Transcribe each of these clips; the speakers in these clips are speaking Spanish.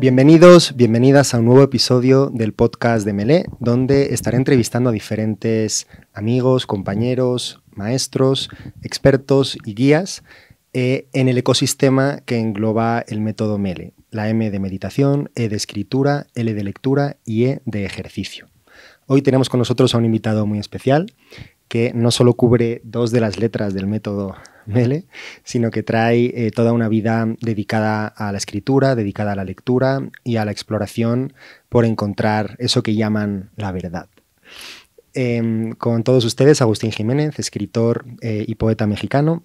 Bienvenidos, bienvenidas a un nuevo episodio del podcast de Melé, donde estaré entrevistando a diferentes amigos, compañeros, maestros, expertos y guías en el ecosistema que engloba el método Mele. La M de meditación, E de escritura, L de lectura y E de ejercicio. Hoy tenemos con nosotros a un invitado muy especial que no solo cubre 2 de las letras del método Mele, sino que trae toda una vida dedicada a la escritura, dedicada a la lectura y a la exploración por encontrar eso que llaman la verdad. Con todos ustedes, Agustín Jiménez, escritor y poeta mexicano,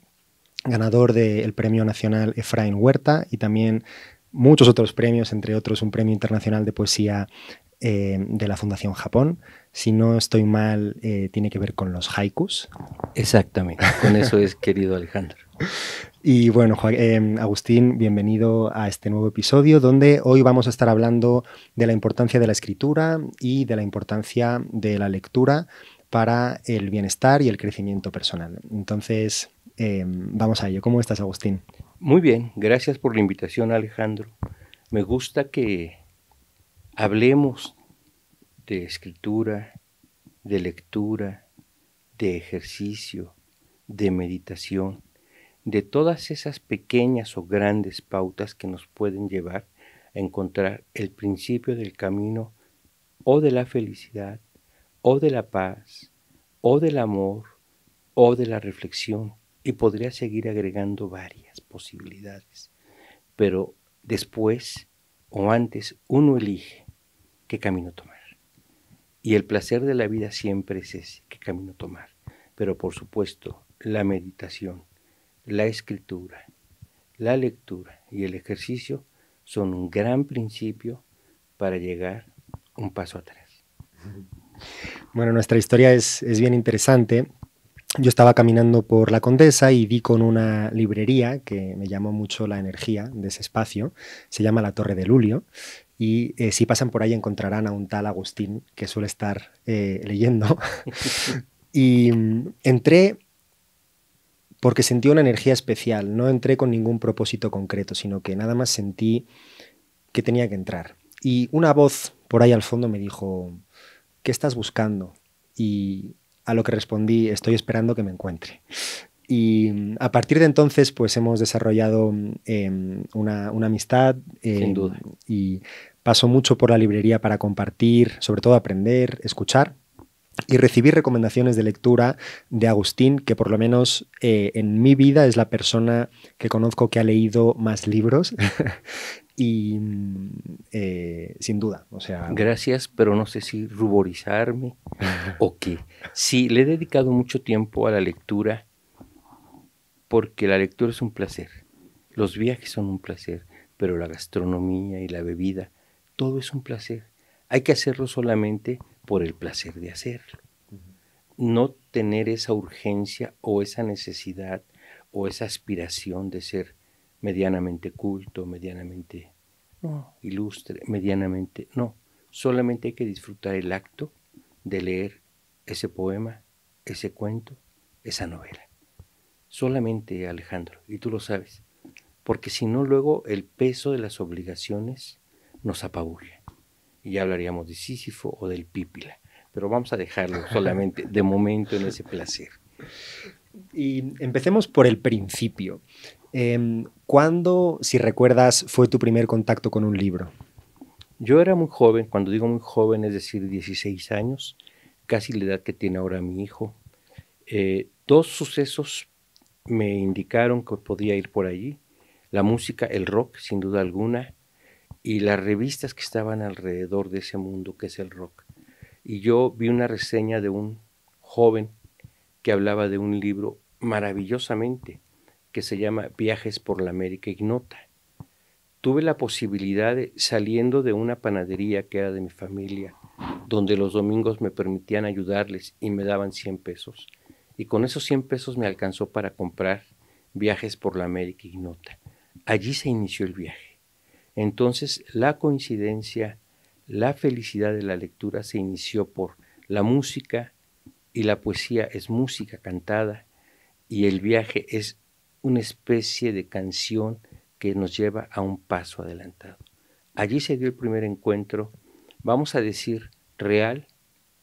ganador del Premio Nacional Efraín Huerta y también muchos otros premios, entre otros un Premio Internacional de Poesía de la Fundación Japón. Si no estoy mal, tiene que ver con los haikus. Exactamente, con eso es, querido Alejandro. Y bueno, Agustín, bienvenido a este nuevo episodio, donde hoy vamos a estar hablando de la importancia de la escritura y de la importancia de la lectura para el bienestar y el crecimiento personal. Entonces, vamos a ello. ¿Cómo estás, Agustín? Muy bien, gracias por la invitación, Alejandro. Me gusta que hablemos de escritura, de lectura, de ejercicio, de meditación, de todas esas pequeñas o grandes pautas que nos pueden llevar a encontrar el principio del camino o de la felicidad, o de la paz, o del amor, o de la reflexión, y podría seguir agregando varias posibilidades. Pero después o antes uno elige qué camino tomar. Y el placer de la vida siempre es ese, qué camino tomar. Pero por supuesto, la meditación, la escritura, la lectura y el ejercicio son un gran principio para llegar un paso atrás. Bueno, nuestra historia es bien interesante. Yo estaba caminando por la Condesa y di con una librería que me llamó mucho la energía de ese espacio. Se llama La Torre de Lulio. Y si pasan por ahí encontrarán a un tal Agustín que suele estar leyendo. Y entré porque sentí una energía especial. No entré con ningún propósito concreto, sino que nada más sentí que tenía que entrar. Y una voz por ahí al fondo me dijo, ¿qué estás buscando? Y a lo que respondí, estoy esperando que me encuentre. Y a partir de entonces, pues hemos desarrollado una amistad. Sin duda. Y paso mucho por la librería para compartir, sobre todo aprender, escuchar y recibir recomendaciones de lectura de Agustín, que por lo menos en mi vida es la persona que conozco que ha leído más libros. Y sin duda, o sea... Gracias, pero no sé si ruborizarme o qué. Sí, le he dedicado mucho tiempo a la lectura porque la lectura es un placer. Los viajes son un placer, pero la gastronomía y la bebida, todo es un placer. Hay que hacerlo solamente por el placer de hacerlo. No tener esa urgencia o esa necesidad o esa aspiración de ser medianamente culto, medianamente ilustre, medianamente, no. Solamente hay que disfrutar el acto de leer ese poema, ese cuento, esa novela. Solamente, Alejandro, y tú lo sabes, porque si no luego el peso de las obligaciones nos apabulla. Y ya hablaríamos de Sísifo o del Pípila, pero vamos a dejarlo solamente de momento en ese placer. Y empecemos por el principio. ¿Cuándo, si recuerdas, fue tu primer contacto con un libro? Yo era muy joven, cuando digo muy joven, es decir, 16 años, casi la edad que tiene ahora mi hijo. 2 sucesos me indicaron que podía ir por allí. La música, el rock, sin duda alguna, y las revistas que estaban alrededor de ese mundo que es el rock. Y yo vi una reseña de un joven que hablaba de un libro maravillosamente que se llama Viajes por la América Ignota. Tuve la posibilidad de, saliendo de una panadería que era de mi familia, donde los domingos me permitían ayudarles y me daban 100 pesos, y con esos 100 pesos me alcanzó para comprar Viajes por la América Ignota. Allí se inició el viaje. Entonces la coincidencia, la felicidad de la lectura se inició por la música, y la poesía es música cantada, y el viaje es una especie de canción que nos lleva a un paso adelantado. Allí se dio el primer encuentro, vamos a decir, real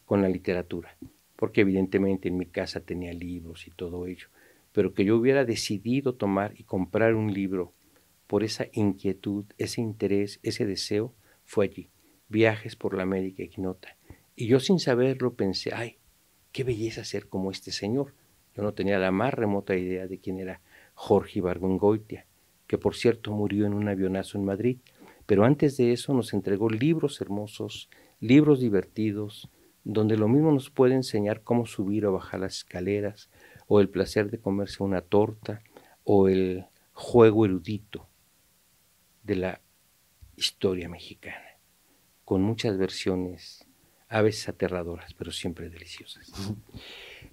con la literatura, porque evidentemente en mi casa tenía libros y todo ello, pero que yo hubiera decidido tomar y comprar un libro por esa inquietud, ese interés, ese deseo, fue allí. Viajes por la América Ignota. Y yo sin saberlo pensé, ay, qué belleza ser como este señor. Yo no tenía la más remota idea de quién era Jorge Ibargüengoitia, que por cierto murió en un avionazo en Madrid, pero antes de eso nos entregó libros hermosos, libros divertidos, donde lo mismo nos puede enseñar cómo subir o bajar las escaleras, o el placer de comerse una torta, o el juego erudito de la historia mexicana, con muchas versiones, a veces aterradoras, pero siempre deliciosas.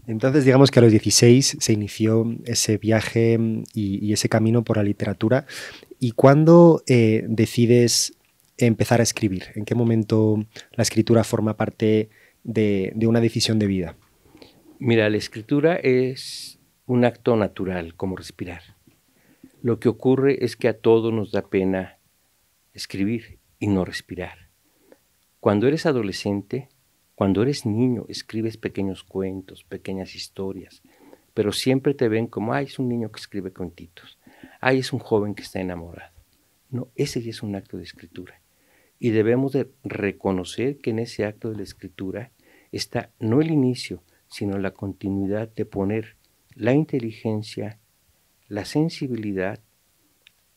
Entonces, digamos que a los 16 se inició ese viaje y ese camino por la literatura. ¿Y cuándo decides empezar a escribir? ¿En qué momento la escritura forma parte de una decisión de vida? Mira, la escritura es un acto natural, como respirar. Lo que ocurre es que a todos nos da pena escribir y no respirar. Cuando eres adolescente, cuando eres niño, escribes pequeños cuentos, pequeñas historias, pero siempre te ven como, ay, es un niño que escribe cuentitos, ay, es un joven que está enamorado. No, ese ya es un acto de escritura. Y debemos de reconocer que en ese acto de la escritura está no el inicio, sino la continuidad de poner la inteligencia, la sensibilidad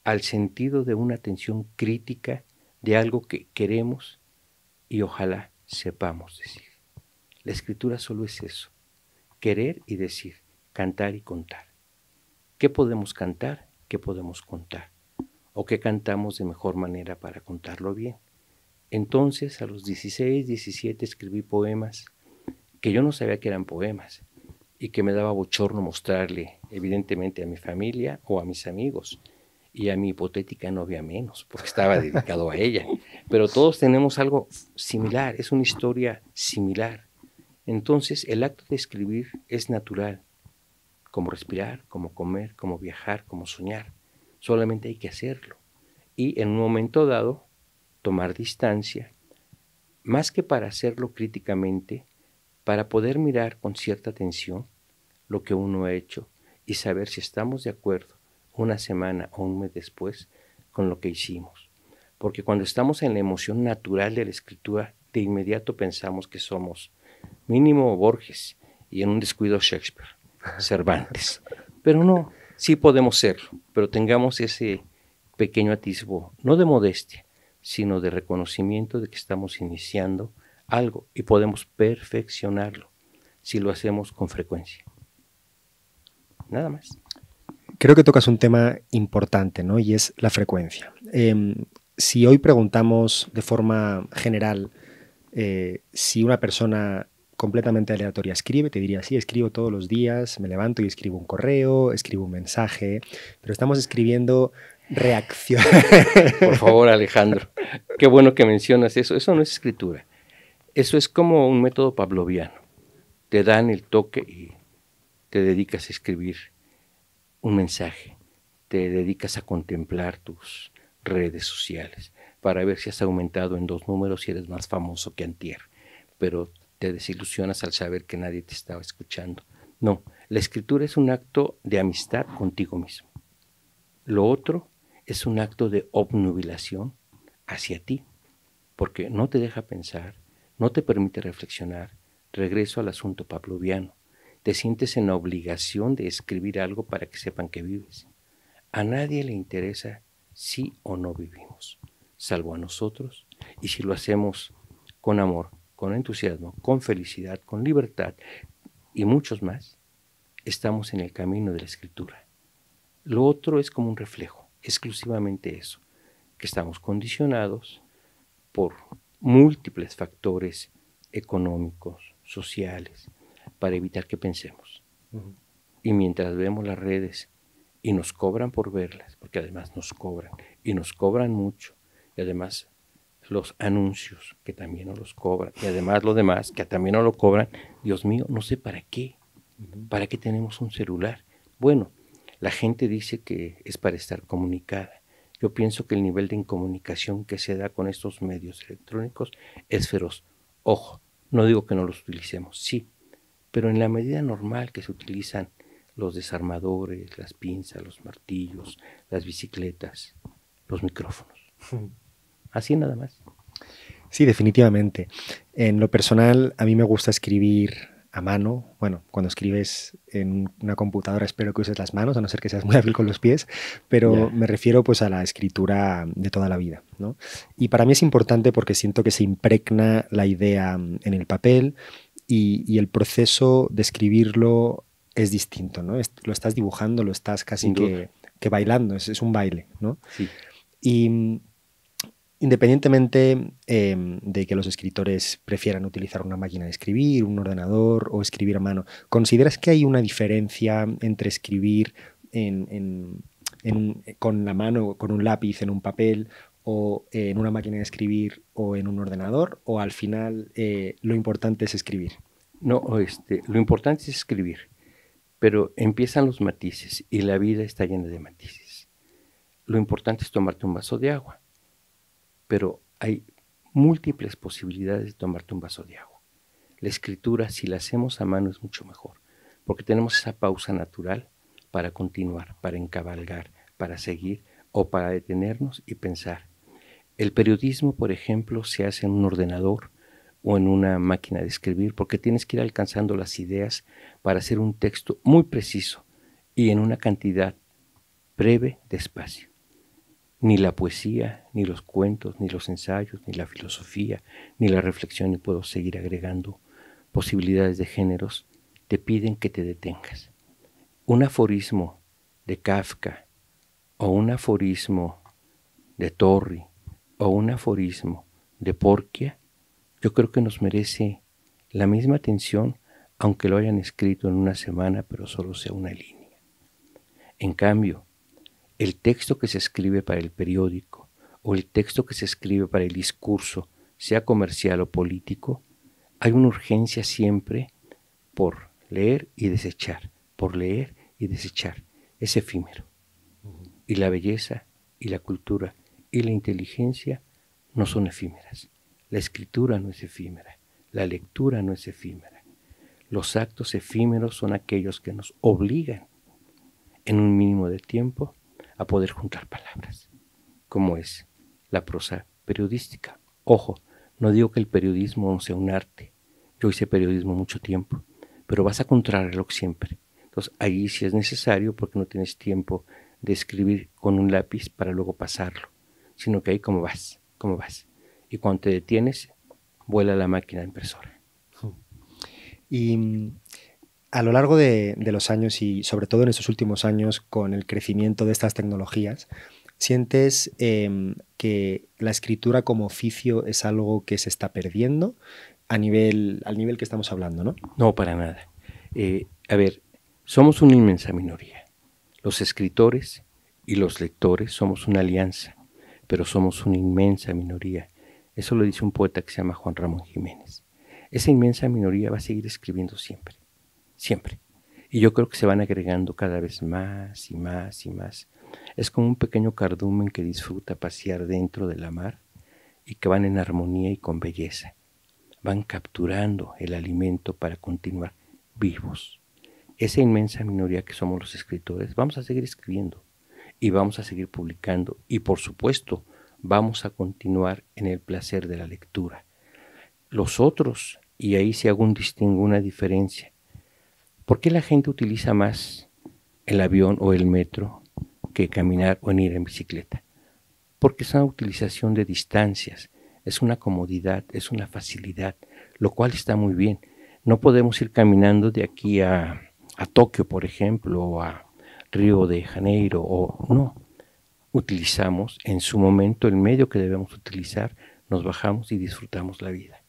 al sentido de una atención crítica de algo que queremos y ojalá sepamos decir. La escritura solo es eso, querer y decir, cantar y contar. ¿Qué podemos cantar? ¿Qué podemos contar? ¿O qué cantamos de mejor manera para contarlo bien? Entonces, a los 16, 17 escribí poemas que yo no sabía que eran poemas y que me daba bochorno mostrarle, evidentemente, a mi familia o a mis amigos. Y a mi hipotética novia menos, porque estaba dedicado a ella. Pero todos tenemos algo similar, es una historia similar. Entonces, el acto de escribir es natural, como respirar, como comer, como viajar, como soñar. Solamente hay que hacerlo. Y en un momento dado, tomar distancia, más que para hacerlo críticamente, para poder mirar con cierta atención lo que uno ha hecho y saber si estamos de acuerdo una semana o un mes después con lo que hicimos. Porque cuando estamos en la emoción natural de la escritura, de inmediato pensamos que somos mínimo Borges y en un descuido Shakespeare, Cervantes. Pero no, sí podemos serlo, pero tengamos ese pequeño atisbo, no de modestia, sino de reconocimiento de que estamos iniciando algo y podemos perfeccionarlo si lo hacemos con frecuencia. Nada más. Creo que tocas un tema importante, ¿no? Y es la frecuencia. Si hoy preguntamos de forma general si una persona completamente aleatoria escribe, te diría, sí, escribo todos los días, me levanto y escribo un correo, escribo un mensaje, pero estamos escribiendo reacción. Por favor, Alejandro, qué bueno que mencionas eso. Eso no es escritura. Eso es como un método pavloviano. Te dan el toque y te dedicas a escribir un mensaje, te dedicas a contemplar tus redes sociales para ver si has aumentado en 2 números y eres más famoso que antier, pero te desilusionas al saber que nadie te estaba escuchando. No, la escritura es un acto de amistad contigo mismo. Lo otro es un acto de obnubilación hacia ti, porque no te deja pensar, no te permite reflexionar. Regreso al asunto pavloviano. Te sientes en la obligación de escribir algo para que sepan que vives. A nadie le interesa si o no vivimos, salvo a nosotros, y si lo hacemos con amor, con entusiasmo, con felicidad, con libertad y muchos más, estamos en el camino de la escritura. Lo otro es como un reflejo, exclusivamente eso, que estamos condicionados por múltiples factores económicos, sociales, para evitar que pensemos. Y mientras vemos las redes y nos cobran por verlas, porque además nos cobran, y nos cobran mucho, y además los anuncios, que también nos los cobran, y además lo demás, que también nos lo cobran, Dios mío, no sé para qué. ¿Para qué tenemos un celular? Bueno, la gente dice que es para estar comunicada, Yo pienso que el nivel de incomunicación que se da con estos medios electrónicos es feroz. Ojo, no digo que no los utilicemos, sí, pero en la medida normal que se utilizan los desarmadores, las pinzas, los martillos, las bicicletas, los micrófonos. Así nada más. Sí, definitivamente. En lo personal, a mí me gusta escribir a mano. Bueno, cuando escribes en una computadora espero que uses las manos, a no ser que seas muy hábil con los pies, pero me refiero pues a la escritura de toda la vida, ¿no? Y para mí es importante porque siento que se impregna la idea en el papel y el proceso de escribirlo es distinto, ¿no? Lo estás dibujando, lo estás casi que bailando, es un baile, ¿no? Sí. Y independientemente de que los escritores prefieran utilizar una máquina de escribir, un ordenador o escribir a mano, ¿consideras que hay una diferencia entre escribir con la mano, con un lápiz en un papel o en una máquina de escribir o en un ordenador? ¿O al final lo importante es escribir? No, lo importante es escribir, pero empiezan los matices y la vida está llena de matices. Lo importante es tomarte un vaso de agua, pero hay múltiples posibilidades de tomarte un vaso de agua. La escritura, si la hacemos a mano, es mucho mejor, porque tenemos esa pausa natural para continuar, para encabalgar, para seguir o para detenernos y pensar. El periodismo, por ejemplo, se hace en un ordenador o en una máquina de escribir porque tienes que ir alcanzando las ideas para hacer un texto muy preciso y en una cantidad breve de espacio. Ni la poesía, ni los cuentos, ni los ensayos, ni la filosofía, ni la reflexión, y puedo seguir agregando posibilidades de géneros, te piden que te detengas. Un aforismo de Kafka, o un aforismo de Torri, o un aforismo de Porquia, yo creo que nos merece la misma atención, aunque lo hayan escrito en una semana, pero solo sea una línea. En cambio, el texto que se escribe para el periódico o el texto que se escribe para el discurso, sea comercial o político, hay una urgencia siempre por leer y desechar, por leer y desechar. Es efímero. Y la belleza y la cultura y la inteligencia no son efímeras. La escritura no es efímera, la lectura no es efímera. Los actos efímeros son aquellos que nos obligan en un mínimo de tiempo a poder juntar palabras, como es la prosa periodística. Ojo, no digo que el periodismo no sea un arte. Yo hice periodismo mucho tiempo, pero vas a contrarreloj siempre. Entonces, ahí sí es necesario porque no tienes tiempo de escribir con un lápiz para luego pasarlo, sino que ahí cómo vas. Y cuando te detienes, vuela la máquina impresora. Y a lo largo de los años y sobre todo en estos últimos años, con el crecimiento de estas tecnologías, ¿sientes que la escritura como oficio es algo que se está perdiendo al nivel que estamos hablando, ¿no? No, para nada. A ver, somos una inmensa minoría. Los escritores y los lectores somos una alianza, pero somos una inmensa minoría. Eso lo dice un poeta que se llama Juan Ramón Jiménez. Esa inmensa minoría va a seguir escribiendo siempre, siempre. Y yo creo que se van agregando cada vez más y más y más. Es como un pequeño cardumen que disfruta pasear dentro de la mar y que van en armonía y con belleza. Van capturando el alimento para continuar vivos. Esa inmensa minoría que somos los escritores, vamos a seguir escribiendo y vamos a seguir publicando y por supuesto vamos a continuar en el placer de la lectura. Los otros, y ahí sí hago un distingo, una diferencia. ¿Por qué la gente utiliza más el avión o el metro que caminar o en ir en bicicleta? Porque es una utilización de distancias, es una comodidad, es una facilidad, lo cual está muy bien. No podemos ir caminando de aquí a Tokio, por ejemplo, o a Río de Janeiro, o no. Utilizamos en su momento el medio que debemos utilizar, nos bajamos y disfrutamos la vida.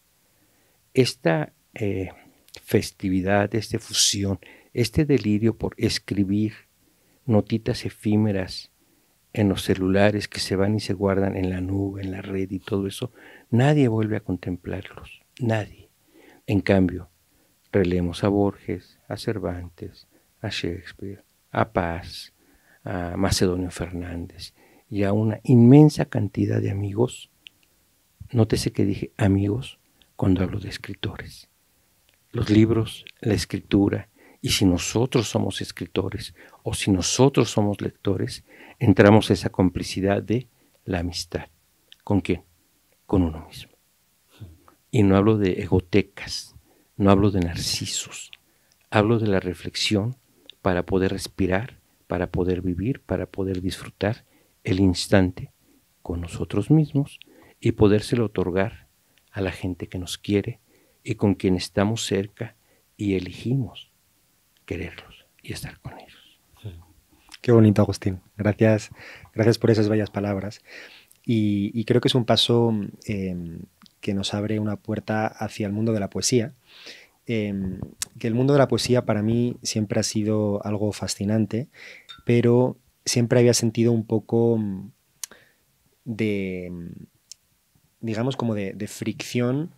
Esta festividad, esta fusión, este delirio por escribir notitas efímeras en los celulares que se van y se guardan en la nube, en la red y todo eso, nadie vuelve a contemplarlos, nadie. En cambio, releemos a Borges, a Cervantes, a Shakespeare, a Paz, a Macedonio Fernández, y a una inmensa cantidad de amigos. Nótese que dije amigos cuando hablo de escritores. Los libros, la escritura, y si nosotros somos escritores o si nosotros somos lectores, entramos a esa complicidad de la amistad. ¿Con quién? Con uno mismo. Y no hablo de egotecas, no hablo de narcisos, hablo de la reflexión para poder respirar, para poder vivir, para poder disfrutar el instante con nosotros mismos y podérselo otorgar a la gente que nos quiere y con quien estamos cerca y elegimos quererlos y estar con ellos. Qué bonito, Agustín. Gracias por esas bellas palabras. Y creo que es un paso que nos abre una puerta hacia el mundo de la poesía. Que el mundo de la poesía para mí siempre ha sido algo fascinante, pero siempre había sentido un poco de, digamos, como de fricción,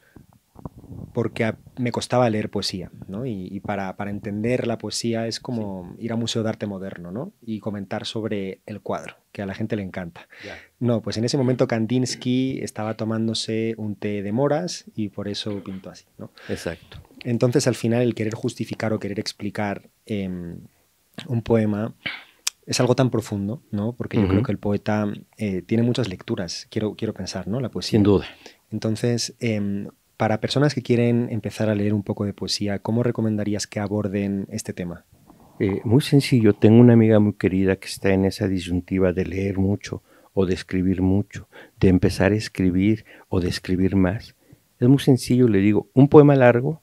porque me costaba leer poesía, ¿no? Y para entender la poesía es como ir a un museo de arte moderno, ¿no? Y comentar sobre el cuadro, que a la gente le encanta. Ya. No, pues en ese momento Kandinsky estaba tomándose un té de moras y por eso pintó así, ¿no? Exacto. Entonces, al final, el querer justificar o querer explicar un poema es algo tan profundo, ¿no? Porque yo creo que el poeta tiene muchas lecturas, quiero pensar, ¿no? La poesía. Sin duda. Entonces, para personas que quieren empezar a leer un poco de poesía, ¿cómo recomendarías que aborden este tema? Muy sencillo. Tengo una amiga muy querida que está en esa disyuntiva de leer mucho o de escribir mucho, de empezar a escribir o de escribir más. Es muy sencillo, le digo, un poema largo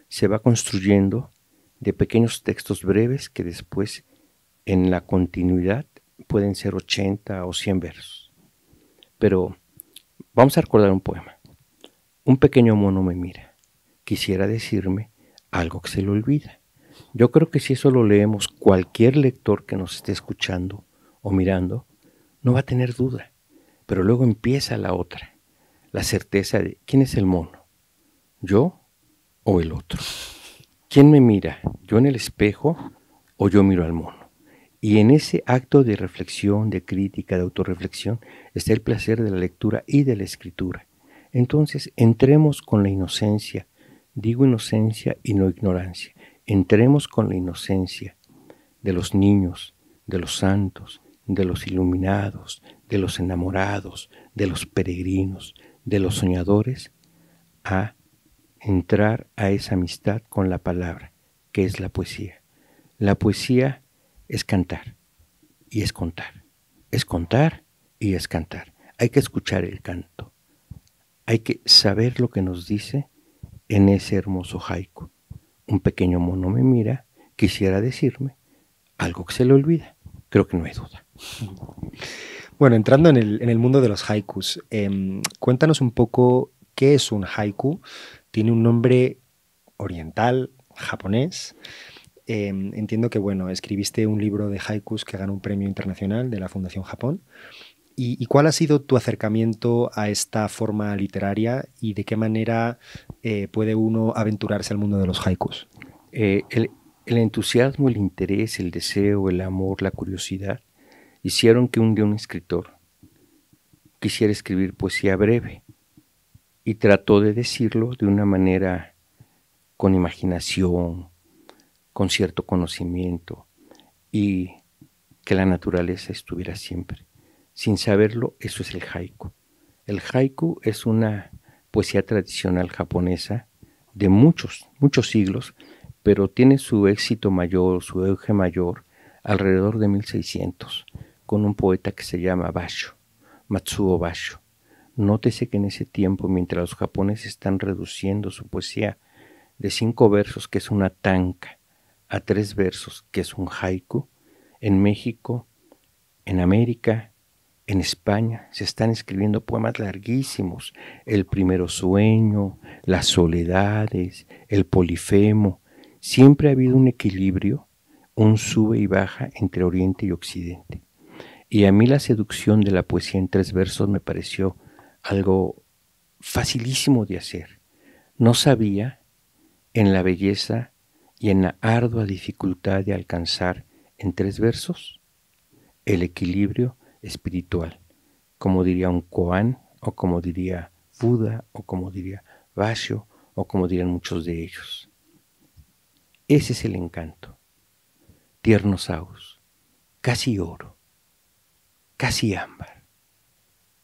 se va construyendo de pequeños textos breves que después en la continuidad pueden ser 80 o 100 versos. Pero vamos a recordar un poema. Un pequeño mono me mira. Quisiera decirme algo que se le olvida. Yo creo que si eso lo leemos, cualquier lector que nos esté escuchando o mirando no va a tener duda. Pero luego empieza la otra, la certeza de ¿quién es el mono? ¿Yo o el otro? ¿Quién me mira? ¿Yo en el espejo o yo miro al mono? Y en ese acto de reflexión, de crítica, de autorreflexión, está el placer de la lectura y de la escritura. Entonces, entremos con la inocencia, digo inocencia y no ignorancia, entremos con la inocencia de los niños, de los santos, de los iluminados, de los enamorados, de los peregrinos, de los soñadores, a entrar a esa amistad con la palabra, que es la poesía. La poesía es cantar y es contar y es cantar. Hay que escuchar el canto. Hay que saber lo que nos dice en ese hermoso haiku. Un pequeño mono me mira, quisiera decirme algo que se le olvida. Creo que no hay duda. Bueno, entrando en el mundo de los haikus, cuéntanos un poco qué es un haiku. Tiene un nombre oriental, japonés. Entiendo que, bueno, escribiste un libro de haikus que ganó un premio internacional de la Fundación Japón. ¿Y cuál ha sido tu acercamiento a esta forma literaria y de qué manera puede uno aventurarse al mundo de los haikus? El entusiasmo, el interés, el deseo, el amor, la curiosidad hicieron que un día un escritor quisiera escribir poesía breve y trató de decirlo de una manera con imaginación, con cierto conocimiento y que la naturaleza estuviera siempre. Sin saberlo, eso es el haiku. El haiku es una poesía tradicional japonesa de muchos siglos, pero tiene su éxito mayor, su auge mayor, alrededor de 1600, con un poeta que se llama Basho, Matsuo Basho. Nótese que en ese tiempo, mientras los japoneses están reduciendo su poesía de 5 versos, que es una tanka, a 3 versos, que es un haiku, en México, en América, en España, se están escribiendo poemas larguísimos. El primero sueño, las soledades, el polifemo. Siempre ha habido un equilibrio, un sube y baja entre Oriente y Occidente. Y a mí la seducción de la poesía en 3 versos me pareció algo facilísimo de hacer. No sabía en la belleza y en la ardua dificultad de alcanzar en 3 versos el equilibrio espiritual como diría un koan, o como diría Buda, o como diría Basho, o como dirían muchos de ellos. Ese es el encanto. Tiernos aus, casi oro, casi ámbar,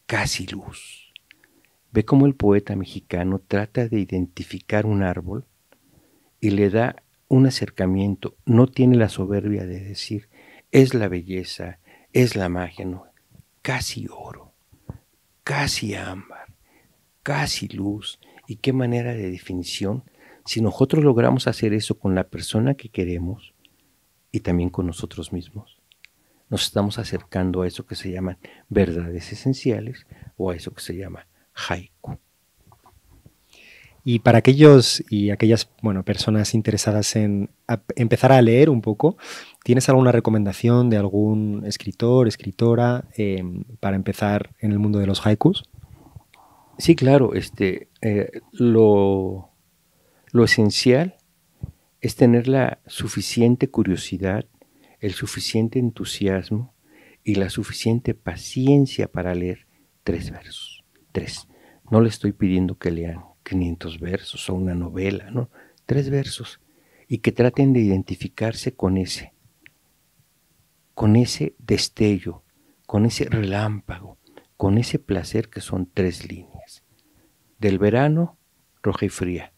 casi luz. Ve cómo el poeta mexicano trata de identificar un árbol y le da un acercamiento. No tiene la soberbia de decir, es la belleza, es la magia, no. Casi oro, casi ámbar, casi luz. ¿Y qué manera de definición? Si nosotros logramos hacer eso con la persona que queremos y también con nosotros mismos, nos estamos acercando a eso que se llaman verdades esenciales o a eso que se llama haiku. Y para aquellos y aquellas personas interesadas en empezar a leer un poco, ¿tienes alguna recomendación de algún escritor, escritora para empezar en el mundo de los haikus? Sí, claro. Lo esencial es tener la suficiente curiosidad, el suficiente entusiasmo y la suficiente paciencia para leer 3 versos. 3. No le estoy pidiendo que lean 500 versos o una novela, ¿no? 3 versos. Y que traten de identificarse con ese destello, con ese relámpago, con ese placer que son 3 líneas. Del verano, roja y fría,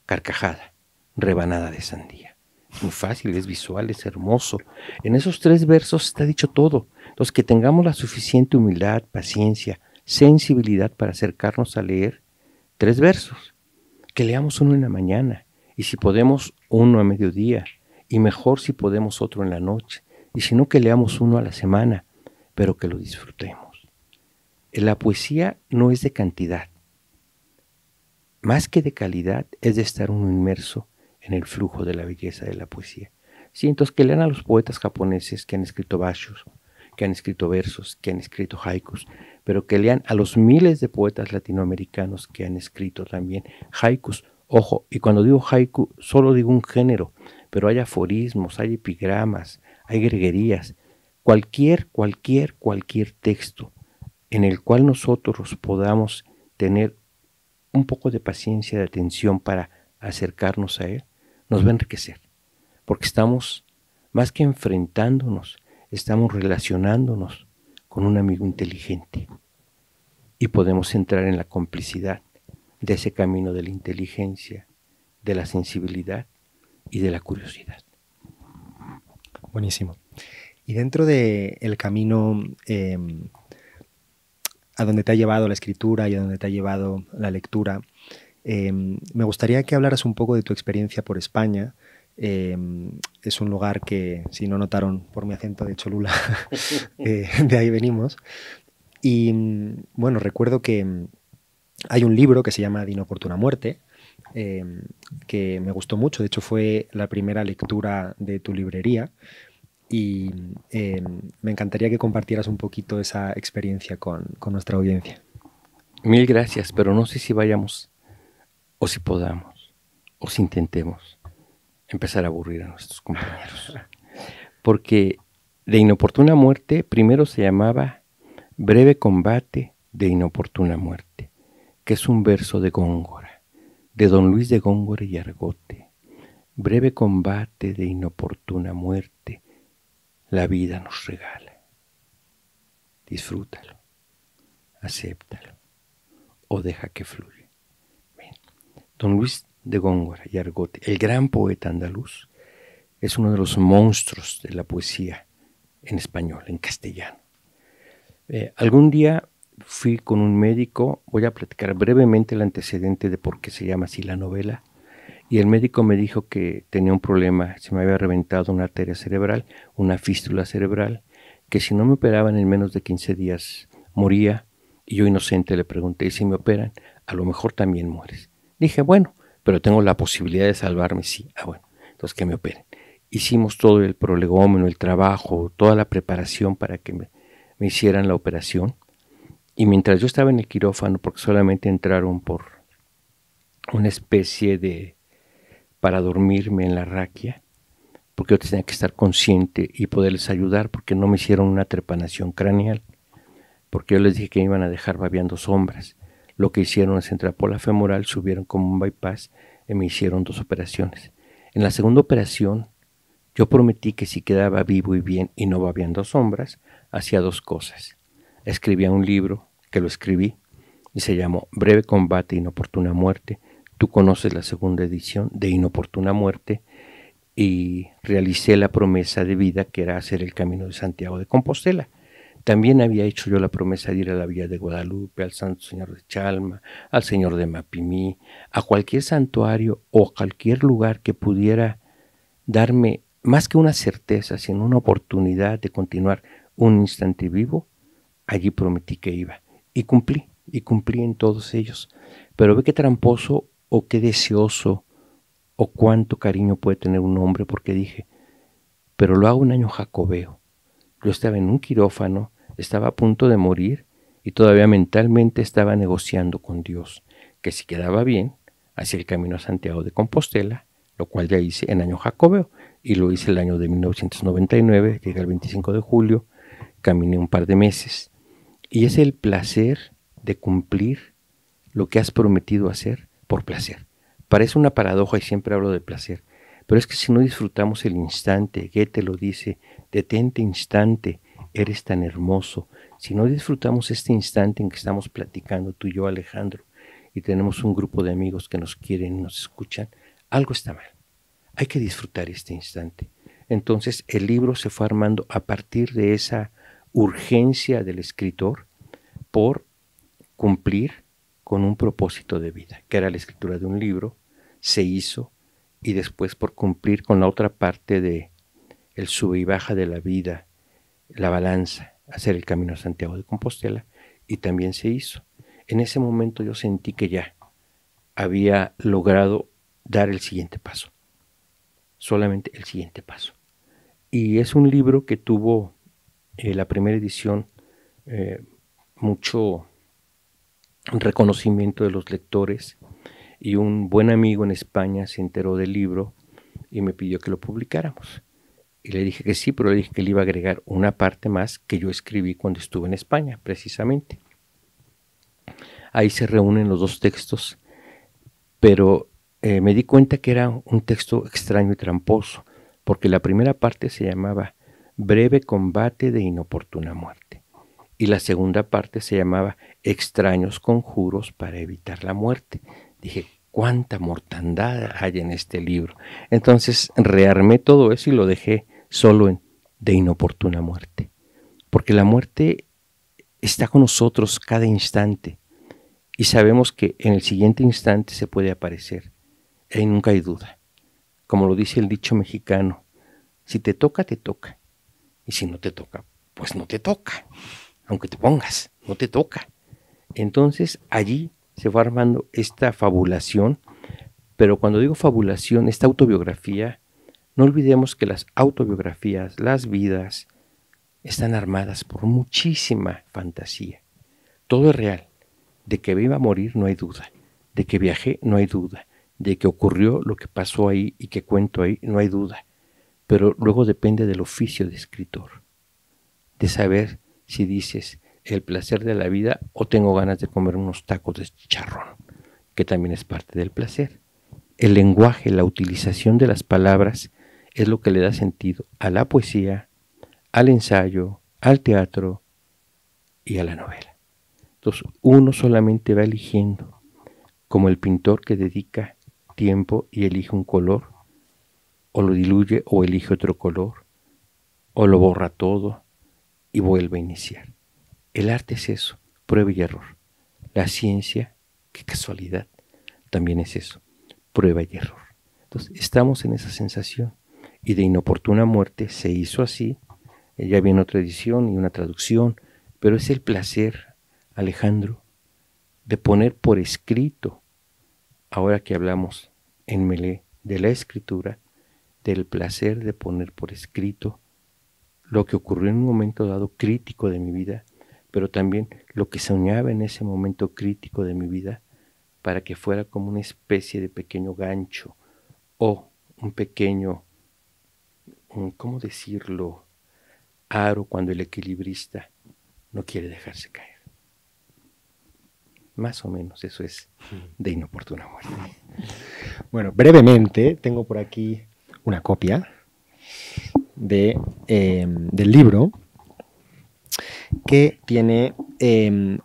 carcajada, rebanada de sandía. Es muy fácil, es visual, es hermoso. En esos 3 versos está dicho todo. Los que tengamos la suficiente humildad, paciencia, sensibilidad para acercarnos a leer 3 versos, que leamos uno en la mañana, y si podemos uno a mediodía, y mejor si podemos otro en la noche, y si no que leamos uno a la semana, pero que lo disfrutemos. La poesía no es de cantidad, más que de calidad es de estar uno inmerso en el flujo de la belleza de la poesía. Sí, entonces que lean a los poetas japoneses que han escrito bashos, que han escrito versos, que han escrito haikus, pero que lean a los miles de poetas latinoamericanos que han escrito también haikus. Ojo, y cuando digo haiku, solo digo un género, pero hay aforismos, hay epigramas, hay greguerías, cualquier texto en el cual nosotros podamos tener un poco de paciencia, de atención para acercarnos a él, nos va a enriquecer, porque estamos, más que enfrentándonos, estamos relacionándonos con un amigo inteligente y podemos entrar en la complicidad de ese camino de la inteligencia, de la sensibilidad y de la curiosidad. Buenísimo. Y dentro del camino a donde te ha llevado la escritura y a donde te ha llevado la lectura, me gustaría que hablaras un poco de tu experiencia por España. Es un lugar que, si no notaron por mi acento de Cholula, de ahí venimos. Y bueno, recuerdo que hay un libro que se llama De inoportuna muerte, que me gustó mucho. De hecho, fue la primera lectura de tu librería. Y me encantaría que compartieras un poquito esa experiencia con nuestra audiencia. Mil gracias, pero no sé si vayamos o si podamos o si intentemos empezar a aburrir a nuestros compañeros. Porque De inoportuna muerte primero se llamaba Breve combate de inoportuna muerte, que es un verso de Góngora, de don Luis de Góngora y Argote. Breve combate de inoportuna muerte, la vida nos regala. Disfrútalo, acéptalo o deja que fluya. Bien. Don Luis de Góngora y Argote, el gran poeta andaluz, es uno de los monstruos de la poesía en español, en castellano. Algún día fui con un médico, voy a platicar brevemente el antecedente de por qué se llama así la novela, y el médico me dijo que tenía un problema, se me había reventado una arteria cerebral, una fístula cerebral, que si no me operaban en menos de 15 días moría, y yo inocente le pregunté, ¿y si me operan? A lo mejor también mueres. Dije, bueno, pero tengo la posibilidad de salvarme, sí. Bueno, entonces que me operen. Hicimos todo el prolegómeno, el trabajo, toda la preparación para que me hicieran la operación, y mientras yo estaba en el quirófano, porque solamente entraron por una especie de para dormirme en la raquia, porque yo tenía que estar consciente y poderles ayudar, porque no me hicieron una trepanación craneal. porque yo les dije que me iban a dejar babeando sombras. Lo que hicieron es entrar por la femoral, subieron como un bypass y me hicieron 2 operaciones. En la segunda operación, yo prometí que si quedaba vivo y bien y no babeando sombras, hacía 2 cosas. Escribía un libro, que lo escribí, y se llamó Breve combate, inoportuna muerte. Tú conoces la segunda edición de Inoportuna muerte, y realicé la promesa de vida que era hacer el Camino de Santiago de Compostela. También había hecho yo la promesa de ir a la Villa de Guadalupe, al Santo Señor de Chalma, al Señor de Mapimí, a cualquier santuario o a cualquier lugar que pudiera darme más que una certeza, sino una oportunidad de continuar un instante vivo. Allí prometí que iba y cumplí en todos ellos. Pero ve qué tramposo o qué deseoso o cuánto cariño puede tener un hombre, porque dije, pero lo hago en año jacobeo. Yo estaba en un quirófano, estaba a punto de morir y todavía mentalmente estaba negociando con Dios que si quedaba bien, hacía el Camino a Santiago de Compostela, lo cual ya hice en año jacobeo, y lo hice el año de 1999, llegué el 25 de julio, caminé un par de meses, y es el placer de cumplir lo que has prometido hacer por placer. Parece una paradoja y siempre hablo de placer, pero es que si no disfrutamos el instante, Goethe lo dice, detente instante, eres tan hermoso. Si no disfrutamos este instante en que estamos platicando tú y yo, Alejandro, y tenemos un grupo de amigos que nos quieren y nos escuchan, algo está mal. Hay que disfrutar este instante. Entonces el libro se fue armando a partir de esa urgencia del escritor por cumplir con un propósito de vida, que era la escritura de un libro. Se hizo, y después por cumplir con la otra parte de el sube y baja de la vida, la balanza, hacer el Camino a Santiago de Compostela, y también se hizo. En ese momento yo sentí que ya había logrado dar el siguiente paso, solamente el siguiente paso. Y es un libro que tuvo la primera edición mucho reconocimiento de los lectores, y un buen amigo en España se enteró del libro y me pidió que lo publicáramos. Y le dije que sí, pero le dije que le iba a agregar una parte más que yo escribí cuando estuve en España, precisamente. Ahí se reúnen los 2 textos, pero me di cuenta que era un texto extraño y tramposo, porque la primera parte se llamaba Breve combate de inoportuna muerte, y la segunda parte se llamaba Extraños conjuros para evitar la muerte. Dije, cuánta mortandad hay en este libro. Entonces rearmé todo eso y lo dejé solo en de inoportuna muerte, porque la muerte está con nosotros cada instante y sabemos que en el siguiente instante se puede aparecer, y nunca hay duda. Como lo dice el dicho mexicano, si te toca, te toca, y si no te toca, pues no te toca, aunque te pongas, no te toca. Entonces allí se fue armando esta fabulación, pero cuando digo fabulación, esta autobiografía, no olvidemos que las autobiografías, las vidas, están armadas por muchísima fantasía. Todo es real. De que iba a morir no hay duda. De que viajé no hay duda. De que ocurrió lo que pasó ahí y que cuento ahí no hay duda. Pero luego depende del oficio de escritor. De saber si dices el placer de la vida o tengo ganas de comer unos tacos de chicharrón, que también es parte del placer. El lenguaje, la utilización de las palabras es lo que le da sentido a la poesía, al ensayo, al teatro y a la novela. Entonces uno solamente va eligiendo, como el pintor que dedica tiempo y elige un color, o lo diluye o elige otro color, o lo borra todo y vuelve a iniciar. El arte es eso, prueba y error. La ciencia, qué casualidad, también es eso, prueba y error. Entonces estamos en esa sensación, y de inoportuna muerte se hizo así. Ya viene otra edición y una traducción, pero es el placer, Alejandro, de poner por escrito, ahora que hablamos en Melé de la escritura, del placer de poner por escrito lo que ocurrió en un momento dado crítico de mi vida, pero también lo que soñaba en ese momento crítico de mi vida, para que fuera como una especie de pequeño gancho o un pequeño, ¿cómo decirlo?, aro cuando el equilibrista no quiere dejarse caer. Más o menos eso es de inoportuna muerte. Bueno, brevemente, tengo por aquí una copia del libro que tiene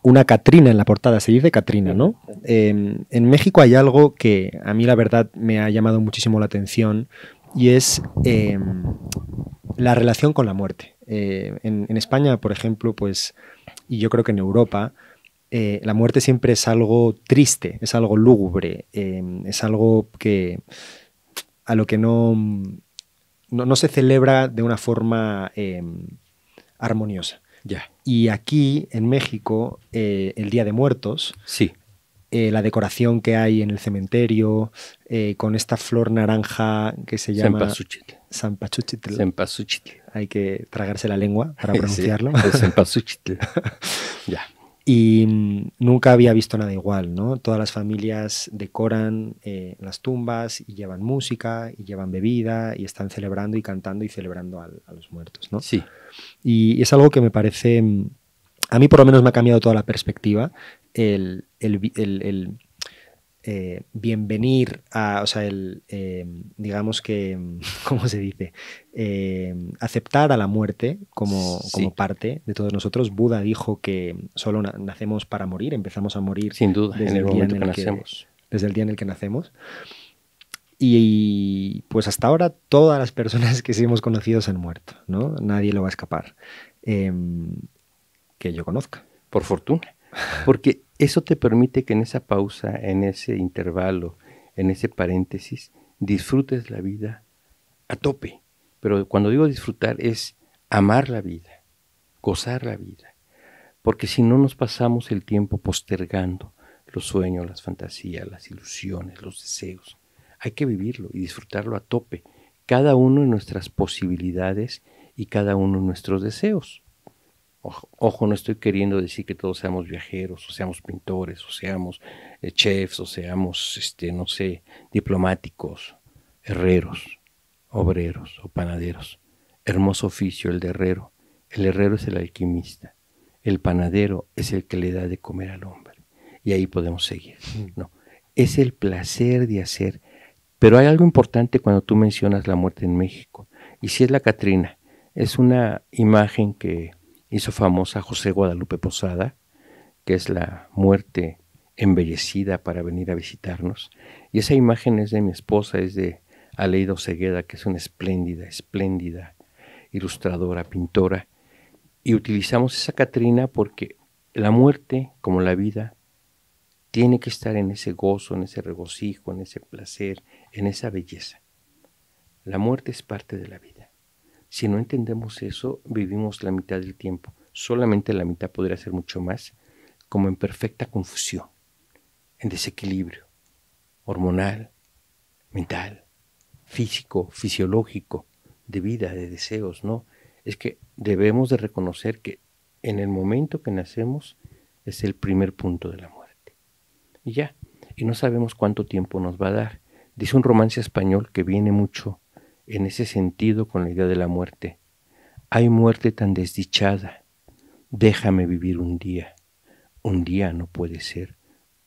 una Catrina en la portada. Se dice Catrina, ¿no? En México hay algo que a mí la verdad me ha llamado muchísimo la atención y es la relación con la muerte. En España, por ejemplo, pues, y yo creo que en Europa, la muerte siempre es algo triste, es algo lúgubre, es algo que a lo que no se celebra de una forma armoniosa. Ya. Y aquí, en México, el Día de Muertos, sí. La decoración que hay en el cementerio, con esta flor naranja que se llama Cempasúchitl. Hay que tragarse la lengua para pronunciarlo. Sí, Cempasúchitl. Ya. Y nunca había visto nada igual, ¿no? Todas las familias decoran las tumbas y llevan música y llevan bebida y están celebrando y cantando y celebrando a los muertos, ¿no? Sí. Y es algo que me parece, a mí por lo menos me ha cambiado toda la perspectiva, el bienvenir a, o sea, digamos que, ¿cómo se dice? Aceptar a la muerte como parte de todos nosotros. Buda dijo que solo nacemos para morir, empezamos a morir sin duda, desde el momento que nacemos. Desde el día en el que nacemos. Y pues hasta ahora todas las personas que sí hemos conocido se han muerto, ¿no? Nadie lo va a escapar. Que yo conozca. Por fortuna. Porque eso te permite que en esa pausa, en ese intervalo, en ese paréntesis, disfrutes la vida a tope. Pero cuando digo disfrutar es amar la vida, gozar la vida. Porque si no nos pasamos el tiempo postergando los sueños, las fantasías, las ilusiones, los deseos. Hay que vivirlo y disfrutarlo a tope. Cada uno en nuestras posibilidades y cada uno en nuestros deseos. Ojo, no estoy queriendo decir que todos seamos viajeros, o seamos pintores, o seamos chefs, o seamos, no sé, diplomáticos, herreros, obreros o panaderos. Hermoso oficio el de herrero. El herrero es el alquimista. El panadero es el que le da de comer al hombre. Y ahí podemos seguir. No, es el placer de hacer. Pero hay algo importante cuando tú mencionas la muerte en México. Y si es la Catrina, es una imagen que hizo famosa José Guadalupe Posada, que es la muerte embellecida para venir a visitarnos. Y esa imagen es de mi esposa, es de Aleida Osegueda, que es una espléndida ilustradora, pintora. Y utilizamos esa Catrina porque la muerte, como la vida, tiene que estar en ese gozo, en ese regocijo, en ese placer, en esa belleza. La muerte es parte de la vida. Si no entendemos eso, vivimos la mitad del tiempo. Solamente la mitad podría ser mucho más, como en perfecta confusión, en desequilibrio hormonal, mental, físico, fisiológico, de vida, de deseos, ¿no? Es que debemos de reconocer que en el momento que nacemos es el primer punto de la muerte. Y ya, y no sabemos cuánto tiempo nos va a dar. Dice un romance español que viene mucho en ese sentido con la idea de la muerte. Hay muerte tan desdichada, déjame vivir un día no puede ser,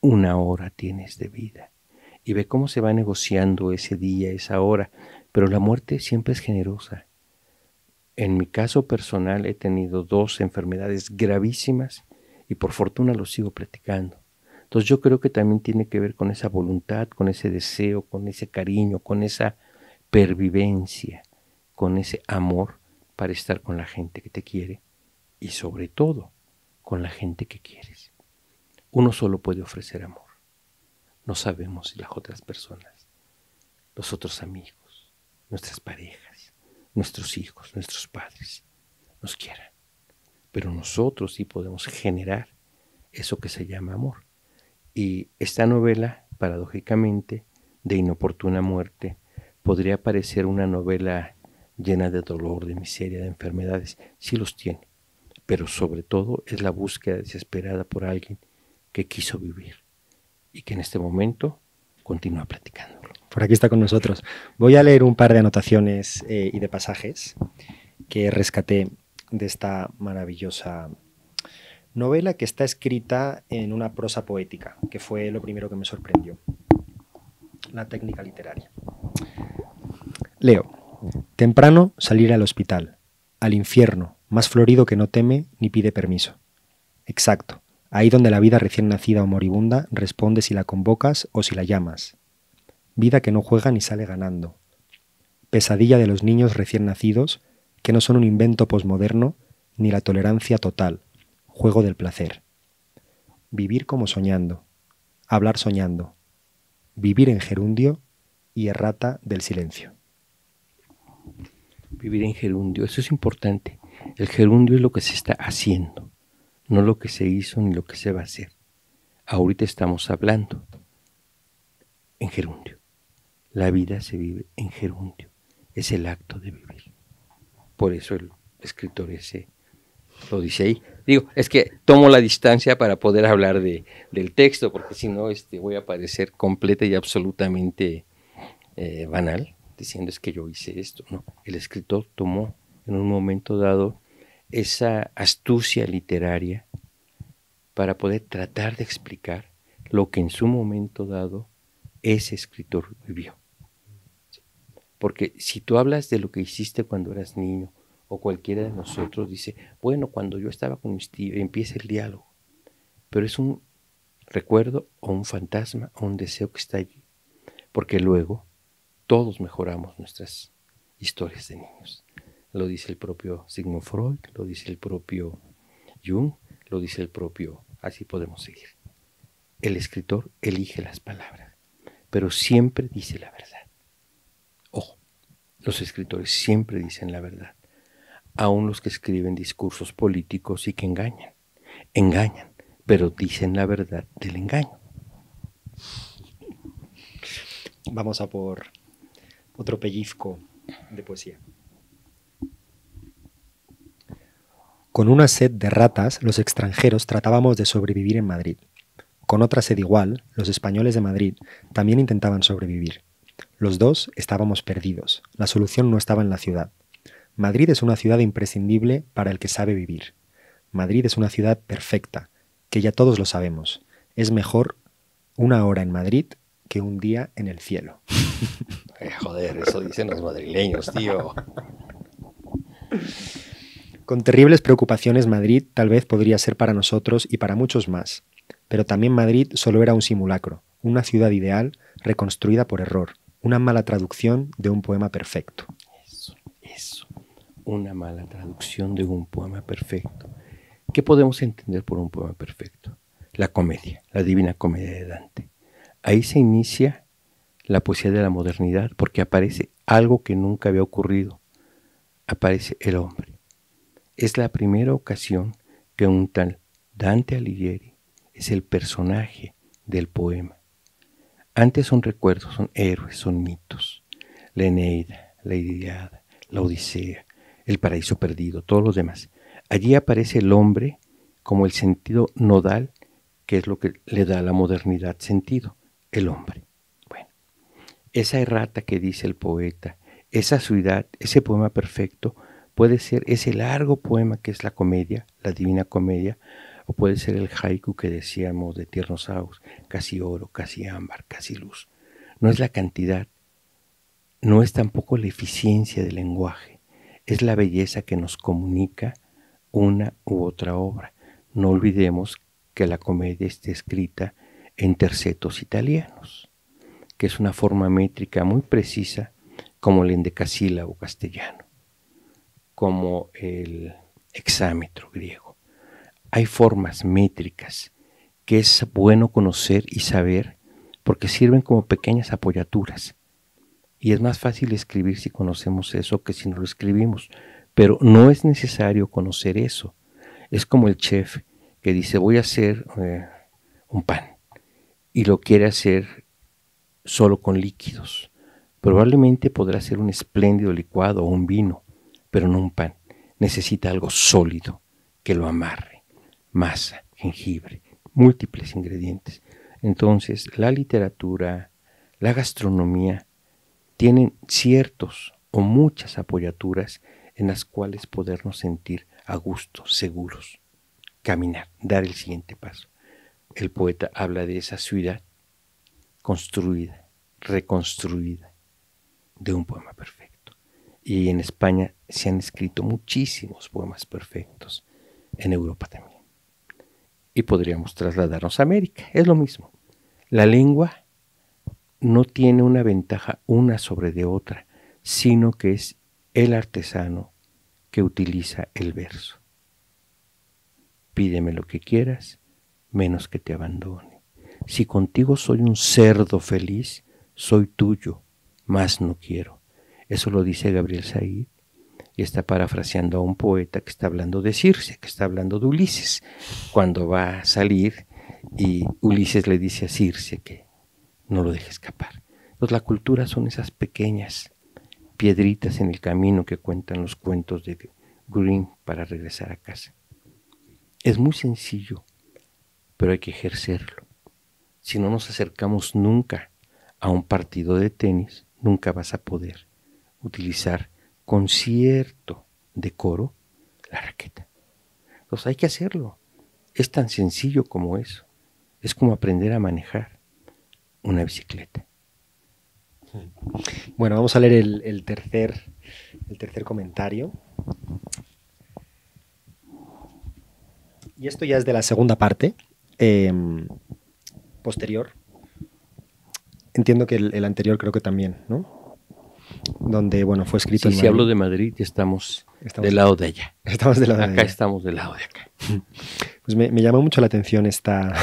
1 hora tienes de vida. Y ve cómo se va negociando ese día, esa hora, pero la muerte siempre es generosa. En mi caso personal he tenido 2 enfermedades gravísimas y por fortuna lo sigo platicando. Entonces yo creo que también tiene que ver con esa voluntad, con ese deseo, con ese cariño, con esa pervivencia, con ese amor para estar con la gente que te quiere y sobre todo con la gente que quieres. Uno solo puede ofrecer amor. No sabemos si las otras personas, los otros amigos, nuestras parejas, nuestros hijos, nuestros padres nos quieran. Pero nosotros sí podemos generar eso que se llama amor. Y esta novela, paradójicamente, de inoportuna muerte, podría parecer una novela llena de dolor, de miseria, de enfermedades. Sí los tiene, pero sobre todo es la búsqueda desesperada por alguien que quiso vivir y que en este momento continúa platicándolo. Por aquí está con nosotros. Voy a leer un par de anotaciones y de pasajes que rescaté de esta maravillosa Novela que está escrita en una prosa poética, que fue lo primero que me sorprendió. La técnica literaria. Leo. Temprano salir al hospital, al infierno, más florido que no teme ni pide permiso. Exacto, ahí donde la vida recién nacida o moribunda responde si la convocas o si la llamas. Vida que no juega ni sale ganando. Pesadilla de los niños recién nacidos, que no son un invento posmoderno ni la tolerancia total, juego del placer. Vivir como soñando, hablar soñando, vivir en gerundio y errata del silencio. Vivir en gerundio, eso es importante. El gerundio es lo que se está haciendo, no lo que se hizo ni lo que se va a hacer. Ahorita estamos hablando en gerundio. La vida se vive en gerundio, es el acto de vivir. Por eso el escritor ese lo dice ahí. Digo, es que tomo la distancia para poder hablar del texto, porque si no voy a parecer completa y absolutamente banal, diciendo es que yo hice esto. No, el escritor tomó en un momento dado esa astucia literaria para poder tratar de explicar lo que en su momento dado ese escritor vivió. Porque si tú hablas de lo que hiciste cuando eras niño, o cualquiera de nosotros dice, bueno, cuando yo estaba con mis tíos, empieza el diálogo. Pero es un recuerdo o un fantasma o un deseo que está allí. Porque luego todos mejoramos nuestras historias de niños. Lo dice el propio Sigmund Freud, lo dice el propio Jung, lo dice el propio, así podemos seguir. El escritor elige las palabras, pero siempre dice la verdad. Ojo, los escritores siempre dicen la verdad. Aún los que escriben discursos políticos y que engañan, pero dicen la verdad del engaño. Vamos a por otro pellizco de poesía. Con una sed de ratas, los extranjeros tratábamos de sobrevivir en Madrid. Con otra sed igual, los españoles de Madrid también intentaban sobrevivir. Los dos estábamos perdidos. La solución no estaba en la ciudad. Madrid es una ciudad imprescindible para el que sabe vivir. Madrid es una ciudad perfecta, que ya todos lo sabemos. Es mejor una hora en Madrid que un día en el cielo. Joder, eso dicen los madrileños, tío. Con terribles preocupaciones, Madrid tal vez podría ser para nosotros y para muchos más. Pero también Madrid solo era un simulacro, una ciudad ideal reconstruida por error, una mala traducción de un poema perfecto. Eso. Una mala traducción de un poema perfecto. ¿Qué podemos entender por un poema perfecto? La comedia, la Divina Comedia de Dante. Ahí se inicia la poesía de la modernidad porque aparece algo que nunca había ocurrido. Aparece el hombre. Es la primera ocasión que un tal Dante Alighieri es el personaje del poema. Antes son recuerdos, son héroes, son mitos. La Eneida, la Ilíada, la Odisea, el paraíso perdido, todos los demás. Allí aparece el hombre como el sentido nodal, que es lo que le da a la modernidad sentido, el hombre. Bueno, esa errata que dice el poeta, esa ciudad, ese poema perfecto, puede ser ese largo poema que es la comedia, la Divina Comedia, o puede ser el haiku que decíamos de tiernos augurs, casi oro, casi ámbar, casi luz. No es la cantidad, no es tampoco la eficiencia del lenguaje, es la belleza que nos comunica una u otra obra. No olvidemos que la comedia está escrita en tercetos italianos, que es una forma métrica muy precisa como el endecasílabo castellano, como el hexámetro griego. Hay formas métricas que es bueno conocer y saber porque sirven como pequeñas apoyaturas. Y es más fácil escribir si conocemos eso que si no lo escribimos. Pero no es necesario conocer eso. Es como el chef que dice voy a hacer un pan y lo quiere hacer solo con líquidos. Probablemente podrá hacer un espléndido licuado o un vino, pero no un pan. Necesita algo sólido que lo amarre. Masa, jengibre, múltiples ingredientes. Entonces, la literatura, la gastronomía, tienen ciertos o muchas apoyaturas en las cuales podernos sentir a gusto, seguros. caminar, dar el siguiente paso. El poeta habla de esa ciudad construida, reconstruida, de un poema perfecto. Y en España se han escrito muchísimos poemas perfectos, en Europa también. Y podríamos trasladarnos a América, es lo mismo. La lengua no tiene una ventaja una sobre de otra, sino que es el artesano que utiliza el verso. Pídeme lo que quieras, menos que te abandone. Si contigo soy un cerdo feliz, soy tuyo, más no quiero. Eso lo dice Gabriel Said y está parafraseando a un poeta que está hablando de Circe, que está hablando de Ulises, cuando va a salir y Ulises le dice a Circe que no lo deje escapar. Entonces la cultura son esas pequeñas piedritas en el camino que cuentan los cuentos de Green para regresar a casa. Es muy sencillo, pero hay que ejercerlo. Si no nos acercamos nunca a un partido de tenis, nunca vas a poder utilizar con cierto decoro la raqueta. Entonces hay que hacerlo. Es tan sencillo como eso. Es como aprender a manejar una bicicleta. Bueno, vamos a leer el tercer comentario. Y esto ya es de la segunda parte, posterior. Entiendo que el anterior creo que también, ¿no? Donde, bueno, fue escrito en Si Madrid. hablo de Madrid, estamos del lado de allá. Estamos del lado de acá allá. Estamos del lado de acá. Pues me llamó mucho la atención esta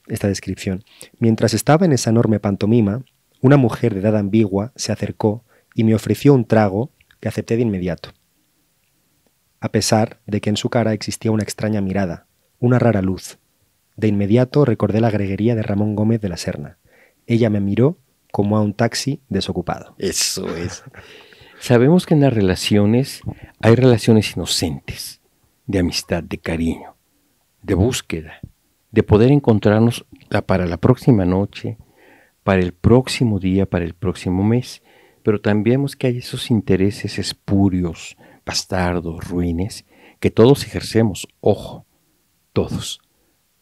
descripción. Mientras estaba en esa enorme pantomima, una mujer de edad ambigua se acercó y me ofreció un trago que acepté de inmediato, a pesar de que en su cara existía una extraña mirada, una rara luz. De inmediato recordé la greguería de Ramón Gómez de la Serna. Ella me miró como a un taxi desocupado. Eso es. Sabemos que en las relaciones hay relaciones inocentes, de amistad, de cariño, de búsqueda, de poder encontrarnos para la próxima noche, para el próximo día, para el próximo mes. Pero también vemos que hay esos intereses espurios, bastardos, ruines, que todos ejercemos. Ojo, todos.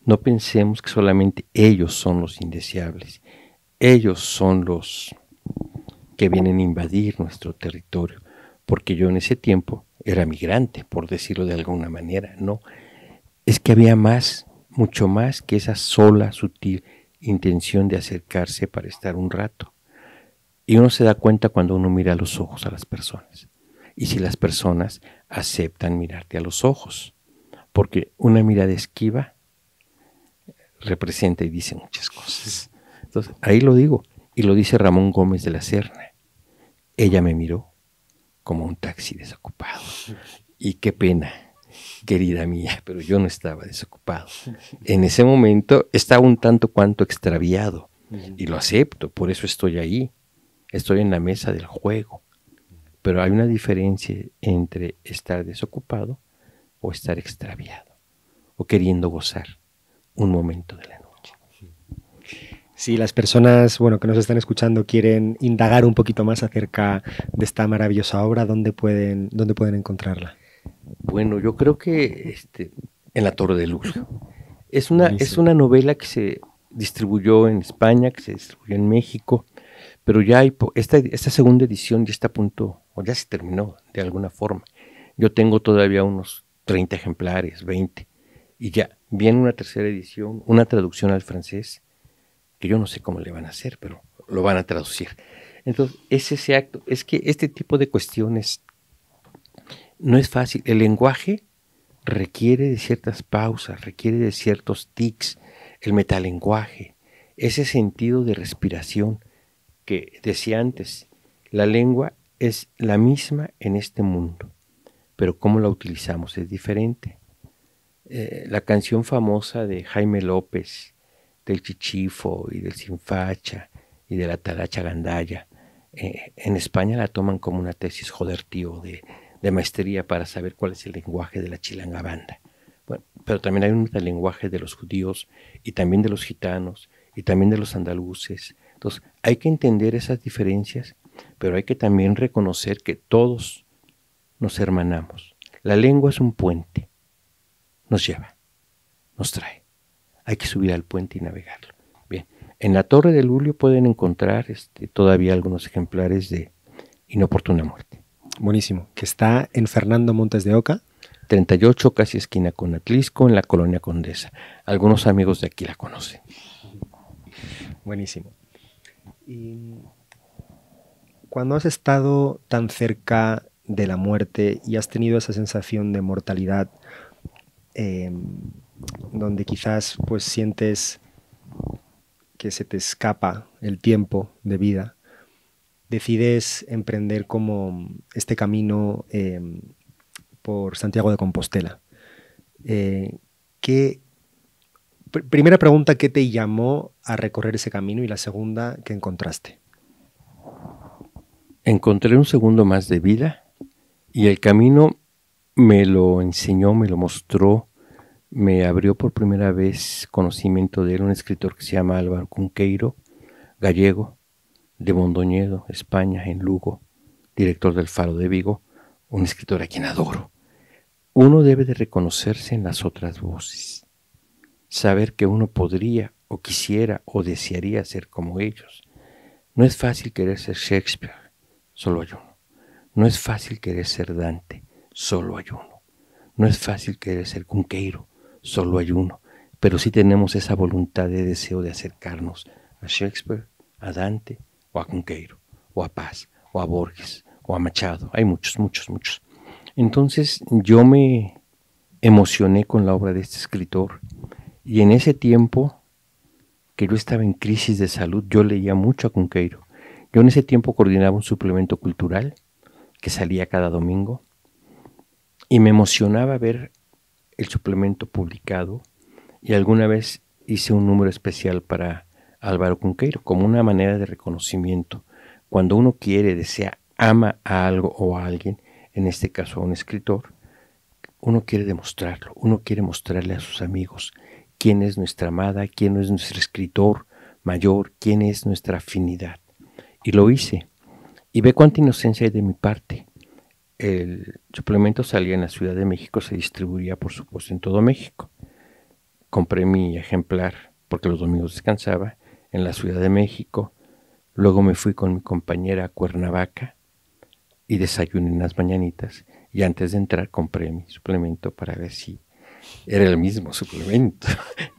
No pensemos que solamente ellos son los indeseables. Ellos son los que vienen a invadir nuestro territorio, porque yo en ese tiempo era migrante, por decirlo de alguna manera. No, es que había más, mucho más que esa sola, sutil intención de acercarse para estar un rato. Y uno se da cuenta cuando uno mira a los ojos a las personas. Y si las personas aceptan mirarte a los ojos, porque una mirada esquiva representa y dice muchas cosas. Entonces, ahí lo digo, y lo dice Ramón Gómez de la Serna. Ella me miró como un taxi desocupado. Y qué pena, querida mía, pero yo no estaba desocupado. En ese momento estaba un tanto cuanto extraviado, y lo acepto, por eso estoy ahí. Estoy en la mesa del juego. Pero hay una diferencia entre estar desocupado o estar extraviado, o queriendo gozar un momento de la noche. Si las personas, bueno, que nos están escuchando quieren indagar un poquito más acerca de esta maravillosa obra, ¿dónde pueden encontrarla? Bueno, yo creo que en La Torre de Luz. Es una novela que se distribuyó en España, que se distribuyó en México, pero ya hay esta segunda edición ya está a punto, o ya se terminó de alguna forma. Yo tengo todavía unos 30 ejemplares, 20, y ya viene una tercera edición, una traducción al francés, que yo no sé cómo le van a hacer, pero lo van a traducir. Entonces, es ese acto, es que este tipo de cuestiones no es fácil. El lenguaje requiere de ciertas pausas, requiere de ciertos tics, el metalenguaje, ese sentido de respiración que decía antes. La lengua es la misma en este mundo, pero cómo la utilizamos es diferente. La canción famosa de Jaime López, del Chichifo y del Sinfacha y de la Talacha Gandaya, en España la toman como una tesis, joder tío, de maestría para saber cuál es el lenguaje de la chilanga banda. Bueno, pero también hay un metalenguaje de los judíos y también de los gitanos y también de los andaluces. Entonces hay que entender esas diferencias, pero hay que también reconocer que todos nos hermanamos. La lengua es un puente, nos lleva. nos trae. Hay que subir al puente y navegarlo. Bien, en la Torre del Lulio pueden encontrar todavía algunos ejemplares de Inoportuna Muerte. Buenísimo. Que está en Fernando Montes de Oca. 38, casi esquina con Atlisco, en la Colonia Condesa. Algunos amigos de aquí la conocen. Buenísimo. Y cuando has estado tan cerca de la muerte y has tenido esa sensación de mortalidad, donde quizás pues sientes que se te escapa el tiempo de vida, decides emprender como este camino por Santiago de Compostela. Primera pregunta, ¿qué te llamó a recorrer ese camino? Y la segunda, ¿qué encontraste? Encontré un segundo más de vida y el camino me lo enseñó, me lo mostró, me abrió por primera vez conocimiento de él, un escritor que se llama Álvaro Cunqueiro, gallego, de Mondoñedo, España, en Lugo, director del Faro de Vigo, un escritor a quien adoro. Uno debe de reconocerse en las otras voces, saber que uno podría o quisiera o desearía ser como ellos. No es fácil querer ser Shakespeare, solo hay uno. No es fácil querer ser Dante, solo hay uno. No es fácil querer ser Cunqueiro, solo hay uno. Pero sí tenemos esa voluntad de deseo de acercarnos a Shakespeare, a Dante o a Cunqueiro, o a Paz, o a Borges, o a Machado. Hay muchos, muchos, muchos. Entonces yo me emocioné con la obra de este escritor y en ese tiempo que yo estaba en crisis de salud, yo leía mucho a Cunqueiro. Yo en ese tiempo coordinaba un suplemento cultural que salía cada domingo y me emocionaba ver el suplemento publicado y alguna vez hice un número especial para Álvaro Cunqueiro como una manera de reconocimiento. Cuando uno quiere, desea, ama a algo o a alguien, en este caso a un escritor, uno quiere demostrarlo, uno quiere mostrarle a sus amigos quién es nuestra amada, quién es nuestro escritor mayor, quién es nuestra afinidad. Y lo hice. Y ve cuánta inocencia hay de mi parte. El suplemento salía en la Ciudad de México, se distribuía por supuesto en todo México. Compré mi ejemplar porque los domingos descansaba en la Ciudad de México. Luego me fui con mi compañera a Cuernavaca y desayuné en las mañanitas. Y antes de entrar compré mi suplemento para ver si era el mismo suplemento.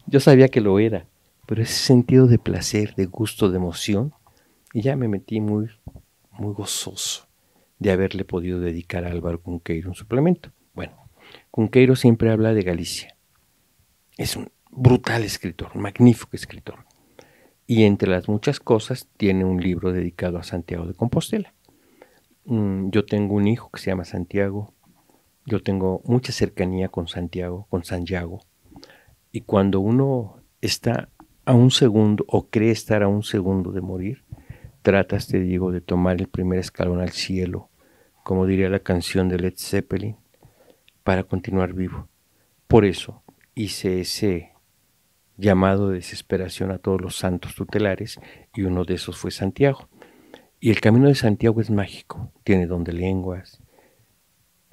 Yo sabía que lo era, pero ese sentido de placer, de gusto, de emoción, y ya me metí muy, muy gozoso de haberle podido dedicar a Álvaro Cunqueiro un suplemento. Bueno, Cunqueiro siempre habla de Galicia. Es un brutal escritor, un magnífico escritor. Y entre las muchas cosas tiene un libro dedicado a Santiago de Compostela. Yo tengo un hijo que se llama Santiago. Yo tengo mucha cercanía con Santiago, con Santiago. Y cuando uno está a un segundo o cree estar a un segundo de morir, tratas, te digo, de tomar el primer escalón al cielo, como diría la canción de Led Zeppelin, para continuar vivo. Por eso hice ese llamado de desesperación a todos los santos tutelares y uno de esos fue Santiago. Y el camino de Santiago es mágico, tiene don de lenguas.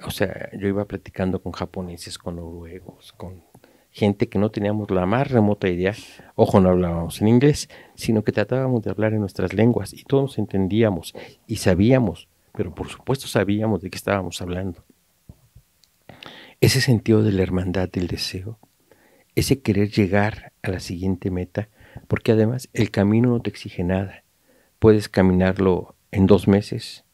O sea, yo iba platicando con japoneses, con noruegos, con gente que no teníamos la más remota idea. Ojo, no hablábamos en inglés, sino que tratábamos de hablar en nuestras lenguas y todos entendíamos y sabíamos, pero por supuesto sabíamos de qué estábamos hablando. Ese sentido de la hermandad del deseo, ese querer llegar a la siguiente meta, porque además el camino no te exige nada. Puedes caminarlo en 2 meses.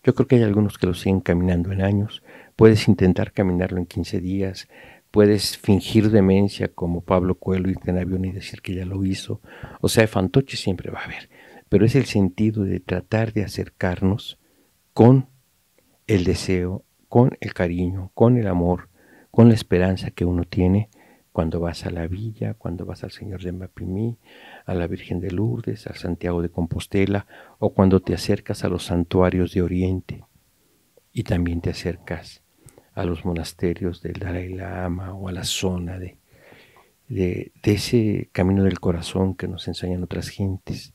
Yo creo que hay algunos que lo siguen caminando en años. Puedes intentar caminarlo en 15 días. Puedes fingir demencia como Pablo Coelho, irte en avión y decir que ya lo hizo. O sea, fantoche siempre va a haber. Pero es el sentido de tratar de acercarnos con el deseo, con el cariño, con el amor, con la esperanza que uno tiene cuando vas a la villa, cuando vas al Señor de Mapimí, a la Virgen de Lourdes, al Santiago de Compostela, o cuando te acercas a los santuarios de Oriente y también te acercas a los monasterios del Dalai Lama o a la zona de ese camino del corazón que nos enseñan otras gentes.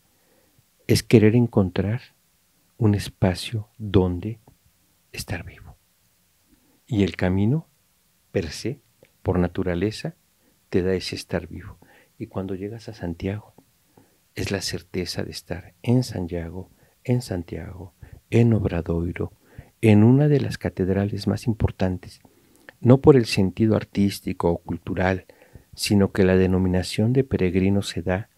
Es querer encontrar un espacio donde estar vivo. Y el camino, per se, por naturaleza, te da ese estar vivo. Y cuando llegas a Santiago, es la certeza de estar en Santiago, en Obradoiro, en una de las catedrales más importantes, no por el sentido artístico o cultural, sino que la denominación de peregrino se da.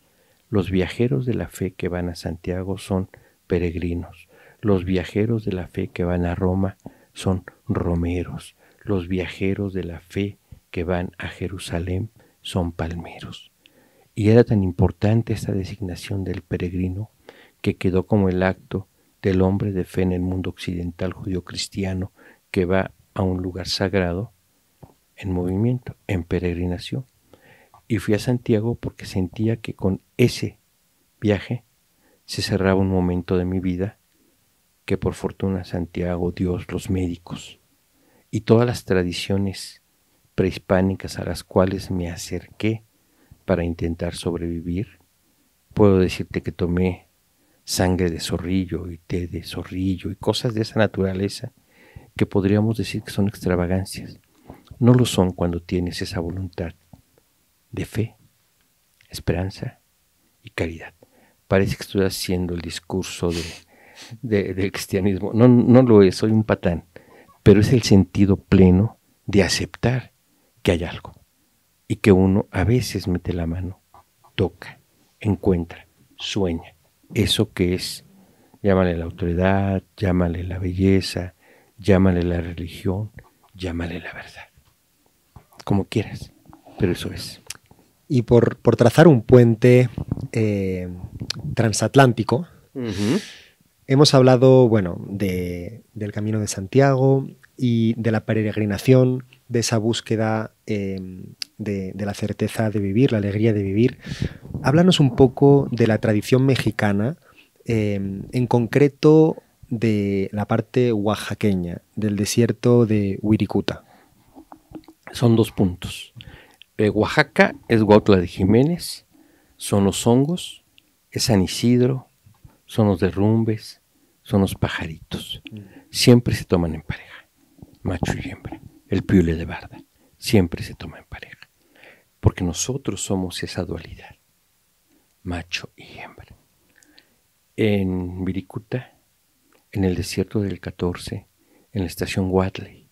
Los viajeros de la fe que van a Santiago son peregrinos. Los viajeros de la fe que van a Roma son romeros. Los viajeros de la fe que van a Jerusalén son palmeros. Y era tan importante esta designación del peregrino que quedó como el acto del hombre de fe en el mundo occidental judío-cristiano que va a un lugar sagrado en movimiento, en peregrinación. Y fui a Santiago porque sentía que con ese viaje se cerraba un momento de mi vida que por fortuna Santiago, Dios, los médicos y todas las tradiciones prehispánicas a las cuales me acerqué para intentar sobrevivir. Puedo decirte que tomé sangre de zorrillo y té de zorrillo y cosas de esa naturaleza que podríamos decir que son extravagancias. No lo son cuando tienes esa voluntad de fe, esperanza y caridad. Parece que estoy haciendo el discurso del cristianismo. No lo es, soy un patán, pero es el sentido pleno de aceptar que hay algo y que uno a veces mete la mano, toca, encuentra, sueña. Eso que es, llámale la autoridad, llámale la belleza, llámale la religión, llámale la verdad. Como quieras, pero eso es. Y por trazar un puente transatlántico, hemos hablado, bueno, del Camino de Santiago y de la peregrinación, de esa búsqueda de la certeza de vivir, la alegría de vivir. Háblanos un poco de la tradición mexicana, en concreto de la parte oaxaqueña, del desierto de Wirikuta. Son 2 puntos. Oaxaca es Huautla de Jiménez, son los hongos, es San Isidro, son los derrumbes, son los pajaritos. Siempre se toman en pareja, macho y hembra. El piule de barda, siempre se toma en pareja. Porque nosotros somos esa dualidad, macho y hembra. En Wirikuta, en el desierto del 14, en la estación Huatley,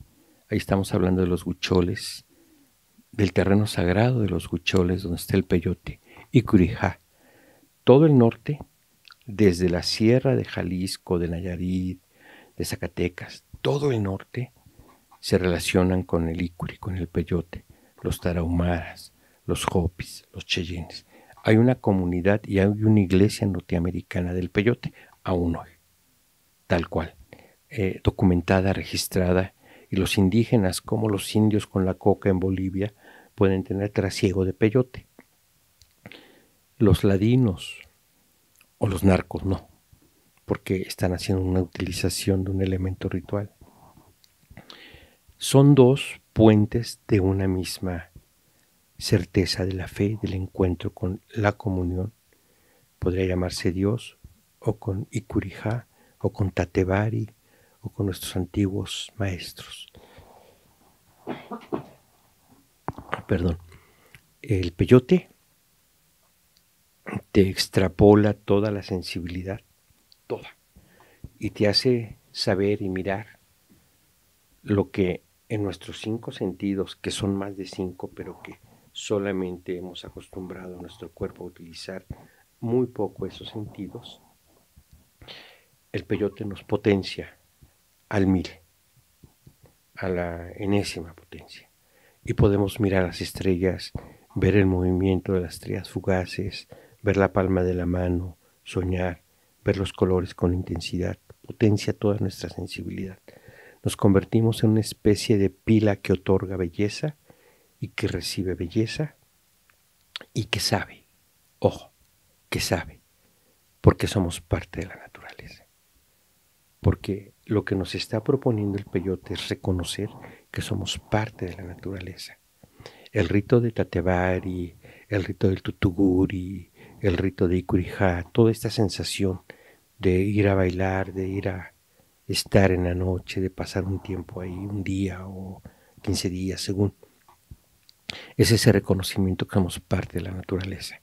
ahí estamos hablando de los huicholes, del terreno sagrado de los huicholes, donde está el peyote, y Curijá. Todo el norte, desde la sierra de Jalisco, de Nayarit, de Zacatecas, todo el norte se relacionan con el icuri, con el peyote, los tarahumaras, los hopis, los cheyennes. Hay una comunidad y hay una iglesia norteamericana del peyote, aún hoy, tal cual, documentada, registrada, y los indígenas, como los indios con la coca en Bolivia, pueden tener trasiego de peyote. Los ladinos o los narcos no, porque están haciendo una utilización de un elemento ritual. Son 2 puentes de una misma certeza de la fe, del encuentro con la comunión. Podría llamarse Dios, o con Icurijá, o con Tatevari, o con nuestros antiguos maestros. Perdón. El peyote te extrapola toda la sensibilidad, toda, y te hace saber y mirar lo que en nuestros 5 sentidos, que son más de 5, pero que solamente hemos acostumbrado a nuestro cuerpo a utilizar muy poco esos sentidos, el peyote nos potencia al 1000, a la enésima potencia. Y podemos mirar las estrellas, ver el movimiento de las estrellas fugaces, ver la palma de la mano, soñar, ver los colores con intensidad, potencia toda nuestra sensibilidad. Nos convertimos en una especie de pila que otorga belleza y que recibe belleza y que sabe, ojo, que sabe, porque somos parte de la naturaleza. Porque lo que nos está proponiendo el peyote es reconocer que somos parte de la naturaleza. El rito de Tatevari, el rito del Tutuguri, el rito de Icurijá, toda esta sensación de ir a bailar, de ir a estar en la noche, de pasar un tiempo ahí, un día o 15 días, según, Es ese reconocimiento que somos parte de la naturaleza.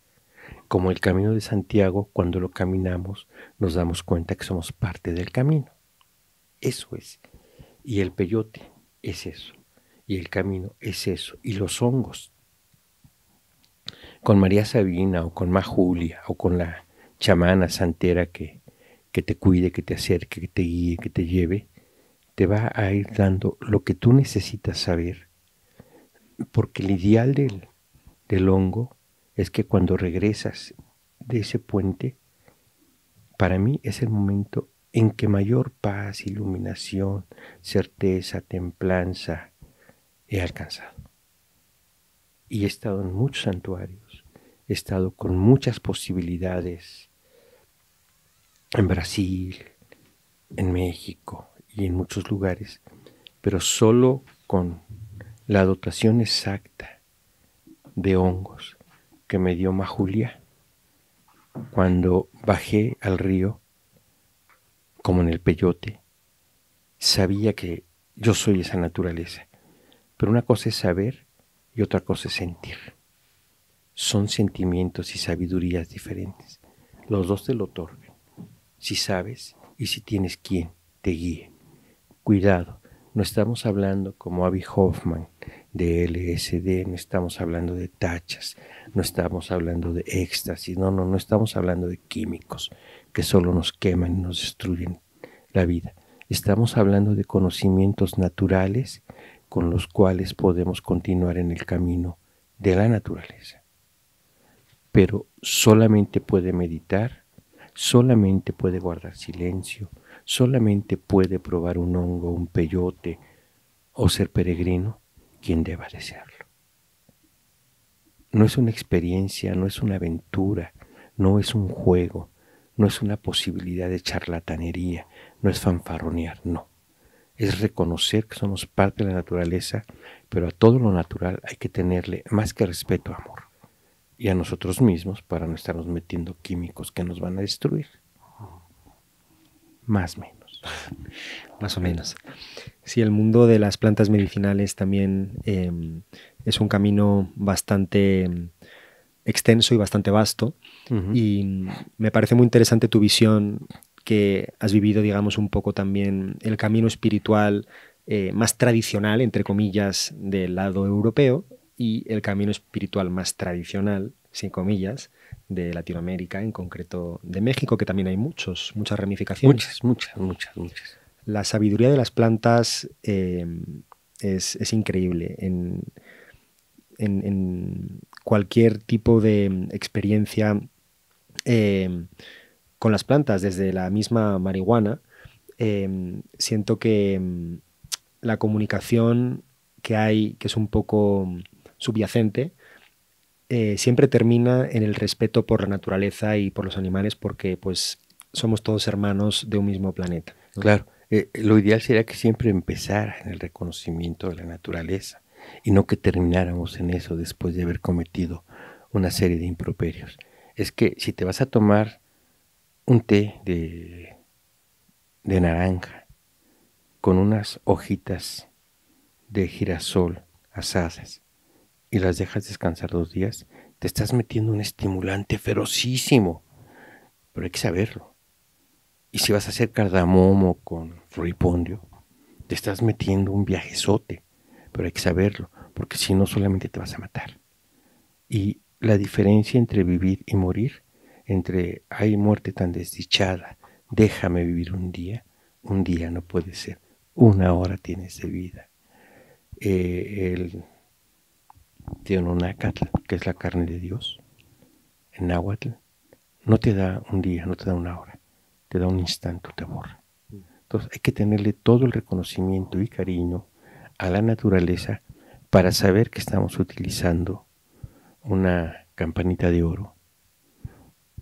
Como el Camino de Santiago, cuando lo caminamos, nos damos cuenta que somos parte del camino. Eso es. Y el peyote es eso. Y el camino es eso. Y los hongos. Con María Sabina o con Ma Julia o con la chamana santera que te cuide, que te acerque, que te guíe, que te lleve, te va a ir dando lo que tú necesitas saber. Porque el ideal del hongo es que cuando regresas de ese puente, para mí es el momento en que mayor paz, iluminación, certeza, templanza he alcanzado. Y he estado en muchos santuarios, he estado con muchas posibilidades en Brasil, en México y en muchos lugares, pero solo con la dotación exacta de hongos que me dio Ma Julia cuando bajé al río, como en el peyote, sabía que yo soy esa naturaleza. Pero una cosa es saber y otra cosa es sentir. Son sentimientos y sabidurías diferentes. Los dos te lo otorgan. Si sabes y si tienes quien te guíe. Cuidado, no estamos hablando como Abby Hoffman de LSD, no estamos hablando de tachas, no estamos hablando de éxtasis, no estamos hablando de químicos que solo nos queman y nos destruyen la vida. Estamos hablando de conocimientos naturales con los cuales podemos continuar en el camino de la naturaleza. Pero solamente puede meditar, solamente puede guardar silencio, solamente puede probar un hongo, un peyote o ser peregrino quien deba desearlo. No es una experiencia, no es una aventura, no es un juego, no es una posibilidad de charlatanería, no es fanfarronear, no. Es reconocer que somos parte de la naturaleza, pero a todo lo natural hay que tenerle más que respeto, amor. Y a nosotros mismos para no estarnos metiendo químicos que nos van a destruir. Más o menos. Más o menos. Sí, el mundo de las plantas medicinales también es un camino bastante extenso y bastante vasto. Y me parece muy interesante tu visión, que has vivido, digamos, un poco también el camino espiritual más tradicional, entre comillas, del lado europeo, y el camino espiritual más tradicional, sin comillas, de Latinoamérica, en concreto de México, que también hay muchas ramificaciones. Muchas. La sabiduría de las plantas es increíble. En cualquier tipo de experiencia con las plantas, desde la misma marihuana, siento que la comunicación que hay, que es un poco subyacente, siempre termina en el respeto por la naturaleza y por los animales, porque pues somos todos hermanos de un mismo planeta, ¿no? Claro, lo ideal sería que siempre empezara en el reconocimiento de la naturaleza y no que termináramos en eso después de haber cometido una serie de improperios. Es que si te vas a tomar un té de naranja con unas hojitas de girasol asadas y las dejas descansar 2 días, te estás metiendo un estimulante ferocísimo, pero hay que saberlo. Y si vas a hacer cardamomo con floripondio, te estás metiendo un viajezote, pero hay que saberlo, porque si no solamente te vas a matar. Y la diferencia entre vivir y morir, entre hay muerte tan desdichada, déjame vivir un día no puede ser, 1 hora tienes de vida. El Teononácatl, que es la carne de Dios, en náhuatl, no te da un día, no te da 1 hora, te da un instante, te borra. Entonces hay que tenerle todo el reconocimiento y cariño a la naturaleza para saber que estamos utilizando una campanita de oro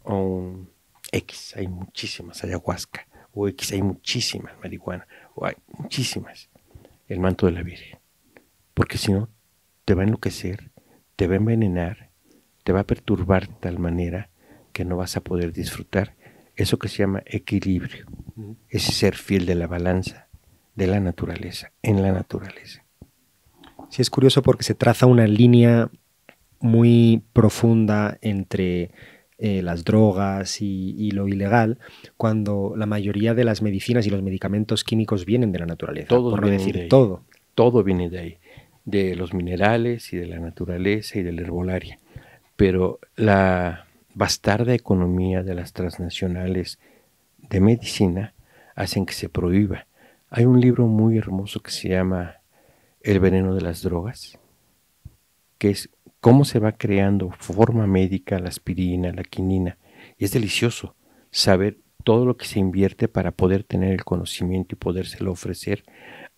o un X, hay muchísimas, ayahuasca, o X, hay muchísimas, marihuana, o hay muchísimas, el manto de la Virgen, porque si no te va a enloquecer, te va a envenenar, te va a perturbar de tal manera que no vas a poder disfrutar eso que se llama equilibrio, ese ser fiel de la balanza de la naturaleza, en la naturaleza. Sí, es curioso porque se traza una línea muy profunda entre las drogas y lo ilegal, cuando la mayoría de las medicinas y los medicamentos químicos vienen de la naturaleza, Todos por no vienen de decir ahí. todo. Todo viene de ahí, de los minerales y de la naturaleza y de la herbolaria. Pero la bastarda economía de las transnacionales de medicina hacen que se prohíba. Hay un libro muy hermoso que se llama El veneno de las drogas, que es cómo se va creando forma médica la aspirina, la quinina. Y es delicioso saber todo lo que se invierte para poder tener el conocimiento y podérselo ofrecer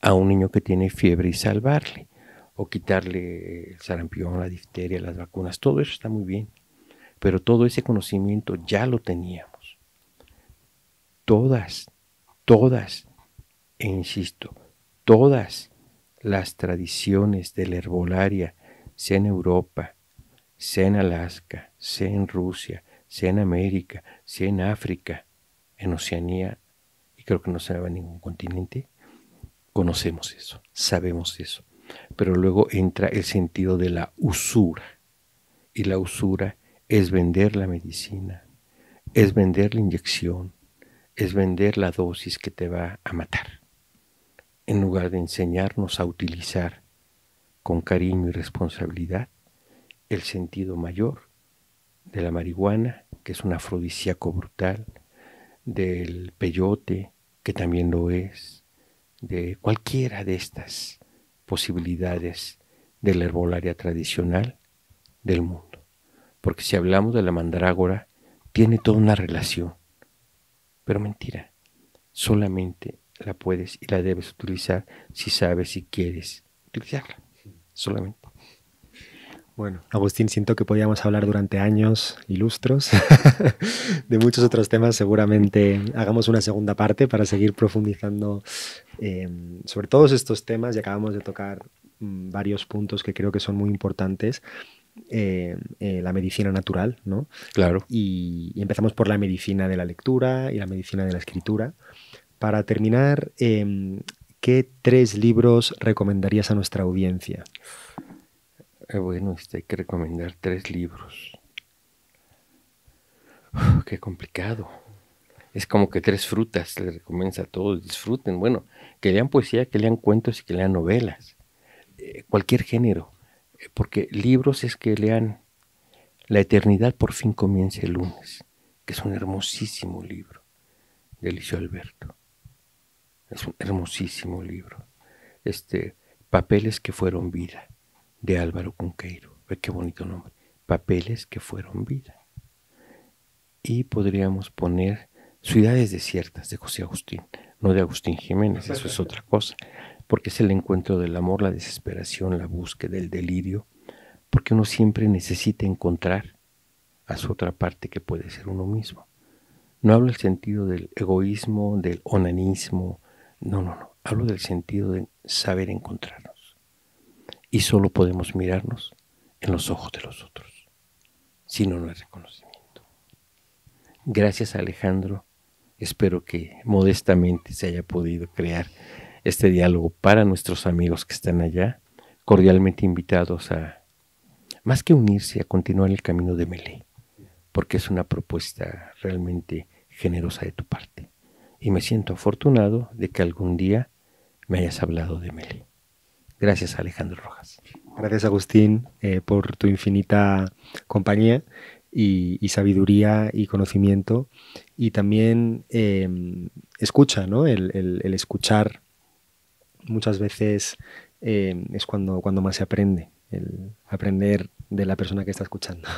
a un niño que tiene fiebre y salvarle, o quitarle el sarampión, la difteria, las vacunas. Todo eso está muy bien, pero todo ese conocimiento ya lo teníamos. Todas, e insisto, todas las tradiciones de la herbolaria, sea en Europa, sea en Alaska, sea en Rusia, sea en América, sea en África, en Oceanía, y creo que no se va a ningún continente, conocemos eso, sabemos eso. Pero luego entra el sentido de la usura, y la usura es vender la medicina, es vender la inyección, es vender la dosis que te va a matar, en lugar de enseñarnos a utilizar con cariño y responsabilidad el sentido mayor de la marihuana, que es un afrodisíaco brutal, del peyote, que también lo es, de cualquiera de estas posibilidades de la herbolaria tradicional del mundo. Porque si hablamos de la mandrágora, tiene toda una relación, pero mentira, solamente la puedes y la debes utilizar si sabes y quieres utilizarla, solamente. Bueno, Agustín, siento que podíamos hablar durante años y lustros de muchos otros temas. Seguramente hagamos una segunda parte para seguir profundizando sobre todos estos temas, y acabamos de tocar varios puntos que creo que son muy importantes. La medicina natural, ¿no? Claro. Y empezamos por la medicina de la lectura y la medicina de la escritura. Para terminar, ¿qué 3 libros recomendarías a nuestra audiencia? Bueno, hay que recomendar 3 libros. Qué complicado. Es como que 3 frutas les recomiendas a todos, disfruten. Bueno, que lean poesía, que lean cuentos y que lean novelas. Cualquier género. Porque libros es que lean La eternidad por fin comienza el lunes, que es un hermosísimo libro de Eliseo Alberto. Es un hermosísimo libro. Papeles que fueron vida, de Álvaro Cunqueiro. Ve qué bonito nombre. Papeles que fueron vida. Y podríamos poner Ciudades desiertas de José Agustín, no de Agustín Jiménez, eso es otra cosa, porque es el encuentro del amor, la desesperación, la búsqueda, el delirio, porque uno siempre necesita encontrar a su otra parte que puede ser uno mismo. No hablo del sentido del egoísmo, del onanismo, no, hablo del sentido de saber encontrarnos. Y solo podemos mirarnos en los ojos de los otros, si no, no hay reconocimiento. Gracias, Alejandro. Espero que modestamente se haya podido crear este diálogo para nuestros amigos que están allá, cordialmente invitados a, más que unirse, a continuar el camino de Melé, porque es una propuesta realmente generosa de tu parte. Y me siento afortunado de que algún día me hayas hablado de Melé. Gracias, Alejandro Rojas. Gracias, Agustín, por tu infinita compañía y sabiduría y conocimiento, y también escucha, ¿no? El escuchar muchas veces es cuando más se aprende, el aprender de la persona que está escuchando.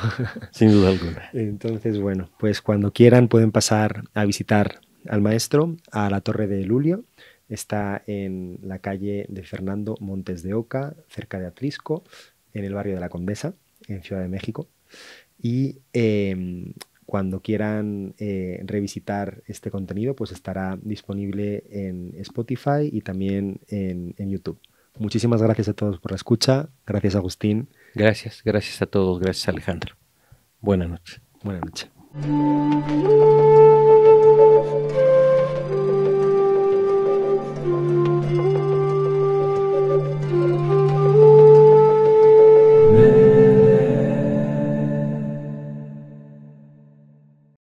Sin duda alguna. Entonces, bueno, pues cuando quieran pueden pasar a visitar al maestro a la Torre de Lulio. Está en la calle de Fernando Montes de Oca, cerca de Atrisco, en el barrio de la Condesa, en Ciudad de México. Y cuando quieran revisitar este contenido, pues estará disponible en Spotify y también en YouTube. Muchísimas gracias a todos por la escucha. Gracias, Agustín. Gracias a todos. Gracias, Alejandro. Buenas noches. Buenas noches.